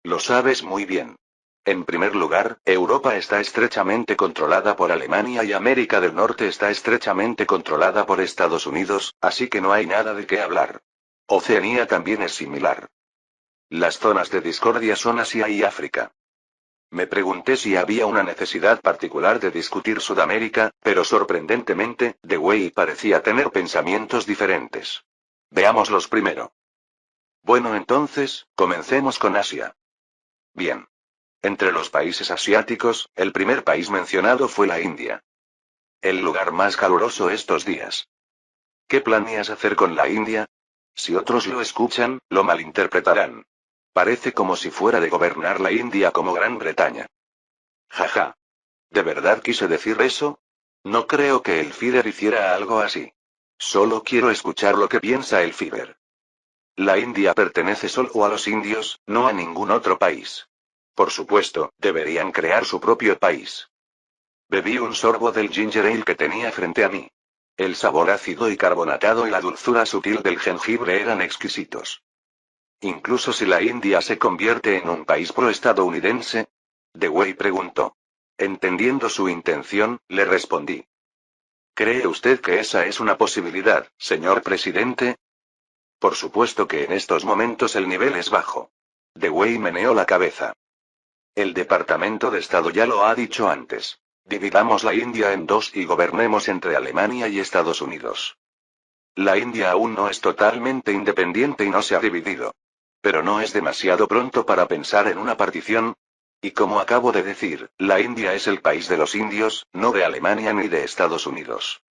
Lo sabes muy bien. En primer lugar, Europa está estrechamente controlada por Alemania y América del Norte está estrechamente controlada por Estados Unidos, así que no hay nada de qué hablar. Oceanía también es similar. Las zonas de discordia son Asia y África. Me pregunté si había una necesidad particular de discutir Sudamérica, pero sorprendentemente, Dewey parecía tener pensamientos diferentes. Veámoslos primero. Bueno, entonces, comencemos con Asia. Bien. Entre los países asiáticos, el primer país mencionado fue la India. El lugar más caluroso estos días. ¿Qué planeas hacer con la India? Si otros lo escuchan, lo malinterpretarán. Parece como si fuera de gobernar la India como Gran Bretaña. Jaja. ¿De verdad quise decir eso? No creo que el Führer hiciera algo así. Solo quiero escuchar lo que piensa el Führer. La India pertenece solo a los indios, no a ningún otro país. Por supuesto, deberían crear su propio país. Bebí un sorbo del ginger ale que tenía frente a mí. El sabor ácido y carbonatado y la dulzura sutil del jengibre eran exquisitos. Incluso si la India se convierte en un país proestadounidense, Dewey preguntó. Entendiendo su intención, le respondí. ¿Cree usted que esa es una posibilidad, señor presidente? Por supuesto que en estos momentos el nivel es bajo. Dewey meneó la cabeza. El Departamento de Estado ya lo ha dicho antes. Dividamos la India en dos y gobernemos entre Alemania y Estados Unidos. La India aún no es totalmente independiente y no se ha dividido. Pero no es demasiado pronto para pensar en una partición. Y como acabo de decir, la India es el país de los indios, no de Alemania ni de Estados Unidos.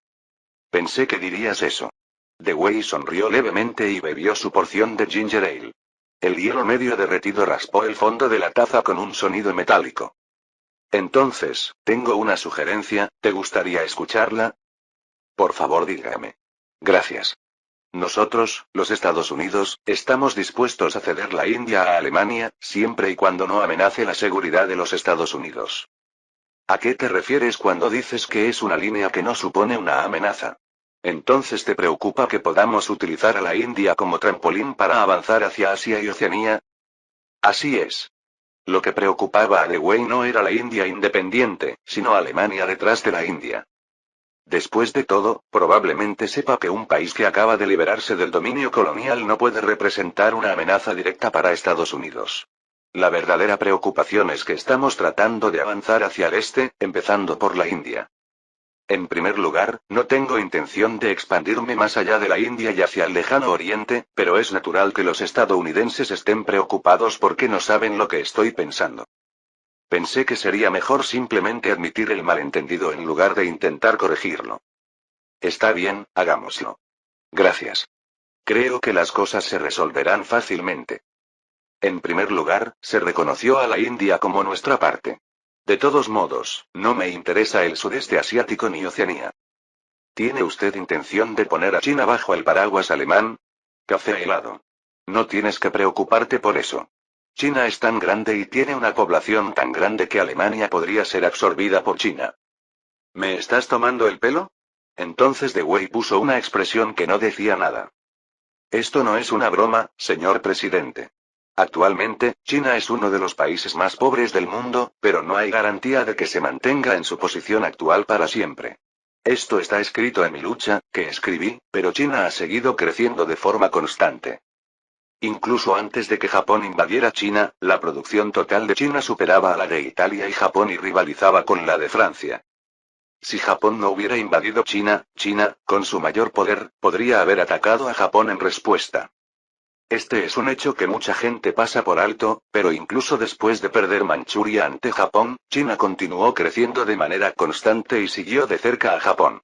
Pensé que dirías eso. Dewey sonrió levemente y bebió su porción de ginger ale. El hielo medio derretido raspó el fondo de la taza con un sonido metálico. Entonces, tengo una sugerencia, ¿te gustaría escucharla? Por favor, dígame. Gracias. Nosotros, los Estados Unidos, estamos dispuestos a ceder la India a Alemania, siempre y cuando no amenace la seguridad de los Estados Unidos. ¿A qué te refieres cuando dices que es una línea que no supone una amenaza? Entonces ¿te preocupa que podamos utilizar a la India como trampolín para avanzar hacia Asia y Oceanía? Así es. Lo que preocupaba a Dewey no era la India independiente, sino Alemania detrás de la India. Después de todo, probablemente sepa que un país que acaba de liberarse del dominio colonial no puede representar una amenaza directa para Estados Unidos. La verdadera preocupación es que estamos tratando de avanzar hacia el este, empezando por la India. En primer lugar, no tengo intención de expandirme más allá de la India y hacia el lejano oriente, pero es natural que los estadounidenses estén preocupados porque no saben lo que estoy pensando. Pensé que sería mejor simplemente admitir el malentendido en lugar de intentar corregirlo. Está bien, hagámoslo. Gracias. Creo que las cosas se resolverán fácilmente. En primer lugar, se reconoció a la India como nuestra parte. De todos modos, no me interesa el sudeste asiático ni Oceanía. ¿Tiene usted intención de poner a China bajo el paraguas alemán? Café helado. No tienes que preocuparte por eso. China es tan grande y tiene una población tan grande que Alemania podría ser absorbida por China. ¿Me estás tomando el pelo? Entonces Dewey puso una expresión que no decía nada. Esto no es una broma, señor presidente. Actualmente, China es uno de los países más pobres del mundo, pero no hay garantía de que se mantenga en su posición actual para siempre. Esto está escrito en mi lucha, que escribí, pero China ha seguido creciendo de forma constante. Incluso antes de que Japón invadiera China, la producción total de China superaba a la de Italia y Japón y rivalizaba con la de Francia. Si Japón no hubiera invadido China, China, con su mayor poder, podría haber atacado a Japón en respuesta. Este es un hecho que mucha gente pasa por alto, pero incluso después de perder Manchuria ante Japón, China continuó creciendo de manera constante y siguió de cerca a Japón.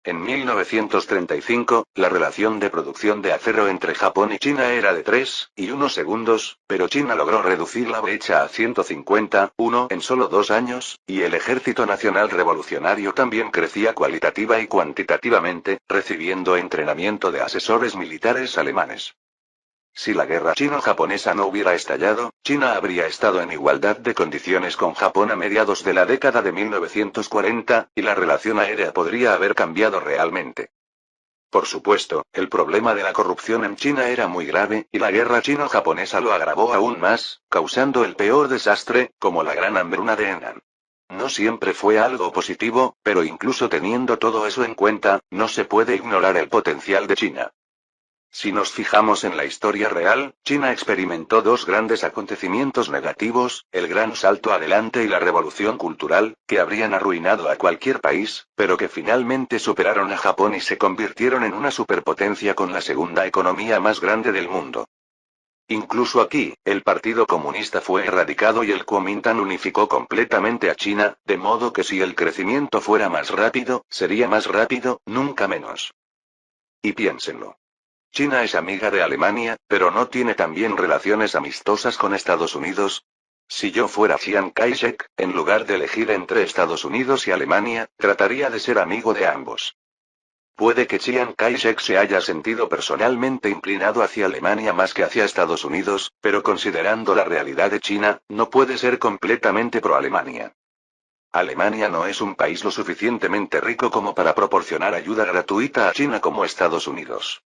En 1935, la relación de producción de acero entre Japón y China era de 3,1 segundos, pero China logró reducir la brecha a 151 en solo 2 años, y el Ejército Nacional Revolucionario también crecía cualitativa y cuantitativamente, recibiendo entrenamiento de asesores militares alemanes. Si la guerra chino-japonesa no hubiera estallado, China habría estado en igualdad de condiciones con Japón a mediados de la década de 1940, y la relación aérea podría haber cambiado realmente. Por supuesto, el problema de la corrupción en China era muy grave, y la guerra chino-japonesa lo agravó aún más, causando el peor desastre, como la gran hambruna de Henan. No siempre fue algo positivo, pero incluso teniendo todo eso en cuenta, no se puede ignorar el potencial de China. Si nos fijamos en la historia real, China experimentó dos grandes acontecimientos negativos, el gran salto adelante y la revolución cultural, que habrían arruinado a cualquier país, pero que finalmente superaron a Japón y se convirtieron en una superpotencia con la segunda economía más grande del mundo. Incluso aquí, el Partido Comunista fue erradicado y el Kuomintang unificó completamente a China, de modo que si el crecimiento fuera más rápido, sería más rápido, nunca menos. Y piénsenlo. China es amiga de Alemania, pero no tiene también relaciones amistosas con Estados Unidos. Si yo fuera Chiang Kai-shek, en lugar de elegir entre Estados Unidos y Alemania, trataría de ser amigo de ambos. Puede que Chiang Kai-shek se haya sentido personalmente inclinado hacia Alemania más que hacia Estados Unidos, pero considerando la realidad de China, no puede ser completamente pro-Alemania. Alemania no es un país lo suficientemente rico como para proporcionar ayuda gratuita a China como Estados Unidos.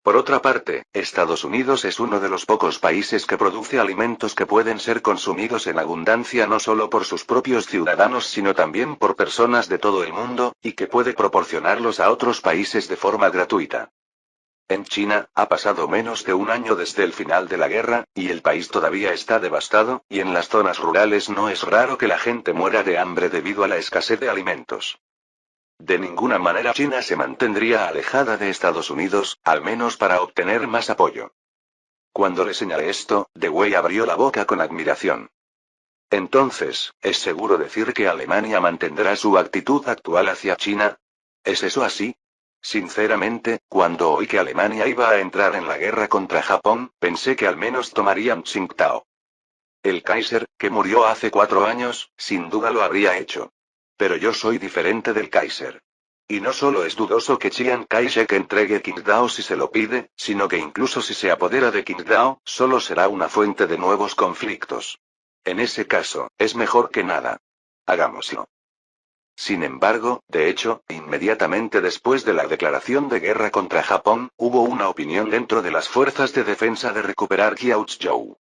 Por otra parte, Estados Unidos es uno de los pocos países que produce alimentos que pueden ser consumidos en abundancia no solo por sus propios ciudadanos sino también por personas de todo el mundo, y que puede proporcionarlos a otros países de forma gratuita. En China, ha pasado menos de un año desde el final de la guerra, y el país todavía está devastado, y en las zonas rurales no es raro que la gente muera de hambre debido a la escasez de alimentos. De ninguna manera China se mantendría alejada de Estados Unidos, al menos para obtener más apoyo. Cuando le señalé esto, Dewey abrió la boca con admiración. Entonces, ¿es seguro decir que Alemania mantendrá su actitud actual hacia China? ¿Es eso así? Sinceramente, cuando oí que Alemania iba a entrar en la guerra contra Japón, pensé que al menos tomarían Tsingtao. El Kaiser, que murió hace 4 años, sin duda lo habría hecho. Pero yo soy diferente del Kaiser. Y no solo es dudoso que Chiang Kai-shek entregue Qingdao si se lo pide, sino que incluso si se apodera de Qingdao, solo será una fuente de nuevos conflictos. En ese caso, es mejor que nada. Hagámoslo. Sin embargo, de hecho, inmediatamente después de la declaración de guerra contra Japón, hubo una opinión dentro de las fuerzas de defensa de recuperar Kiautschou.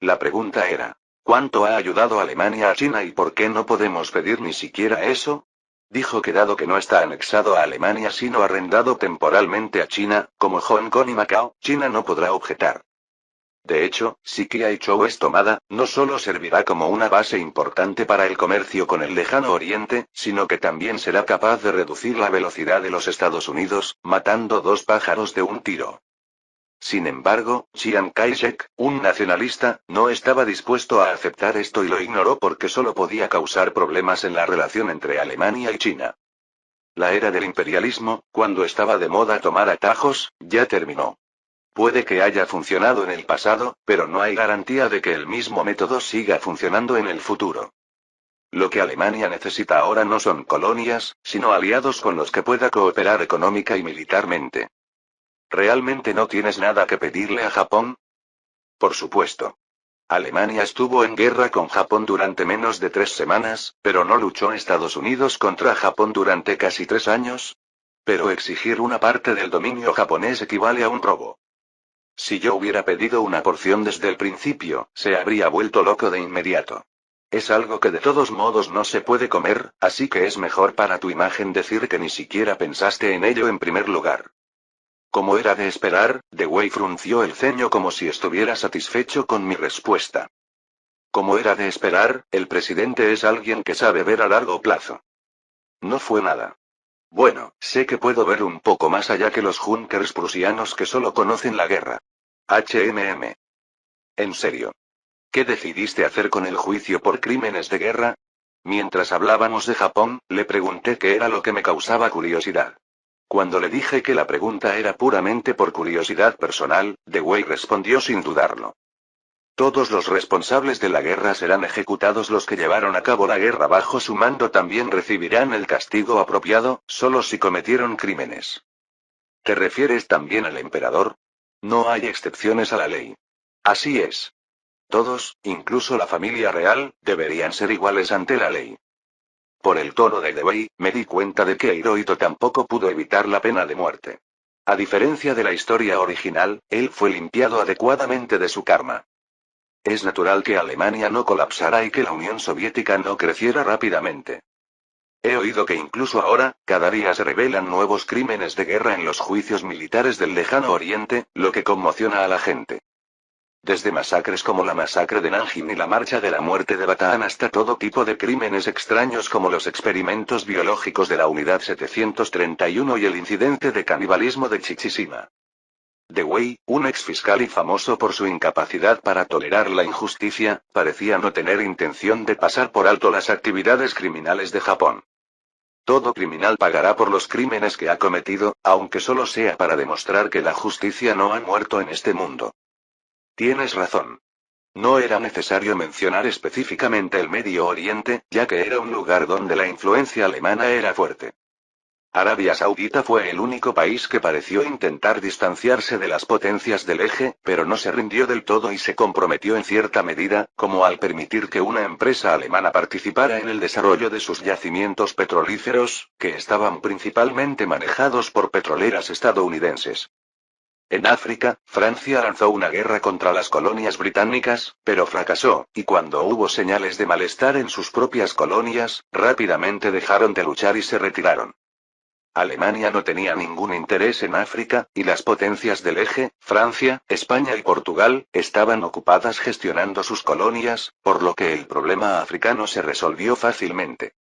La pregunta era, ¿cuánto ha ayudado Alemania a China y por qué no podemos pedir ni siquiera eso? Dijo que dado que no está anexado a Alemania sino arrendado temporalmente a China, como Hong Kong y Macao, China no podrá objetar. De hecho, si Kiautschou es tomada, no solo servirá como una base importante para el comercio con el lejano oriente, sino que también será capaz de reducir la velocidad de los Estados Unidos, matando 2 pájaros de un tiro. Sin embargo, Chiang Kai-shek, un nacionalista, no estaba dispuesto a aceptar esto y lo ignoró porque solo podía causar problemas en la relación entre Alemania y China. La era del imperialismo, cuando estaba de moda tomar atajos, ya terminó. Puede que haya funcionado en el pasado, pero no hay garantía de que el mismo método siga funcionando en el futuro. Lo que Alemania necesita ahora no son colonias, sino aliados con los que pueda cooperar económica y militarmente. ¿Realmente no tienes nada que pedirle a Japón? Por supuesto. Alemania estuvo en guerra con Japón durante menos de 3 semanas, pero no luchó Estados Unidos contra Japón durante casi 3 años. Pero exigir una parte del dominio japonés equivale a un robo. Si yo hubiera pedido una porción desde el principio, se habría vuelto loco de inmediato. Es algo que de todos modos no se puede comer, así que es mejor para tu imagen decir que ni siquiera pensaste en ello en primer lugar. Como era de esperar, Dewey frunció el ceño como si estuviera satisfecho con mi respuesta. Como era de esperar, el presidente es alguien que sabe ver a largo plazo. No fue nada. Bueno, sé que puedo ver un poco más allá que los Junkers prusianos que solo conocen la guerra. HMM. En serio. ¿Qué decidiste hacer con el juicio por crímenes de guerra? Mientras hablábamos de Japón, le pregunté qué era lo que me causaba curiosidad. Cuando le dije que la pregunta era puramente por curiosidad personal, Dewey respondió sin dudarlo. Todos los responsables de la guerra serán ejecutados, los que llevaron a cabo la guerra bajo su mando también recibirán el castigo apropiado, solo si cometieron crímenes. ¿Te refieres también al emperador? No hay excepciones a la ley. Así es. Todos, incluso la familia real, deberían ser iguales ante la ley. Por el tono de Dewey, me di cuenta de que Hirohito tampoco pudo evitar la pena de muerte. A diferencia de la historia original, él fue limpiado adecuadamente de su karma. Es natural que Alemania no colapsara y que la Unión Soviética no creciera rápidamente. He oído que incluso ahora, cada día se revelan nuevos crímenes de guerra en los juicios militares del lejano oriente, lo que conmociona a la gente. Desde masacres como la masacre de Nanjing y la marcha de la muerte de Bataan hasta todo tipo de crímenes extraños como los experimentos biológicos de la Unidad 731 y el incidente de canibalismo de Chichishima. Dewey, un exfiscal y famoso por su incapacidad para tolerar la injusticia, parecía no tener intención de pasar por alto las actividades criminales de Japón. Todo criminal pagará por los crímenes que ha cometido, aunque solo sea para demostrar que la justicia no ha muerto en este mundo. Tienes razón. No era necesario mencionar específicamente el Medio Oriente, ya que era un lugar donde la influencia alemana era fuerte. Arabia Saudita fue el único país que pareció intentar distanciarse de las potencias del eje, pero no se rindió del todo y se comprometió en cierta medida, como al permitir que una empresa alemana participara en el desarrollo de sus yacimientos petrolíferos, que estaban principalmente manejados por petroleras estadounidenses. En África, Francia lanzó una guerra contra las colonias británicas, pero fracasó, y cuando hubo señales de malestar en sus propias colonias, rápidamente dejaron de luchar y se retiraron. Alemania no tenía ningún interés en África, y las potencias del eje, Francia, España y Portugal, estaban ocupadas gestionando sus colonias, por lo que el problema africano se resolvió fácilmente.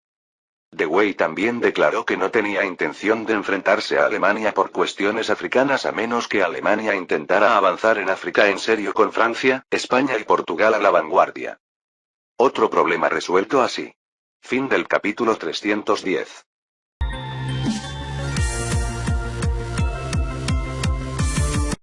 Dewey también declaró que no tenía intención de enfrentarse a Alemania por cuestiones africanas a menos que Alemania intentara avanzar en África en serio con Francia, España y Portugal a la vanguardia. Otro problema resuelto así. Fin del capítulo 310.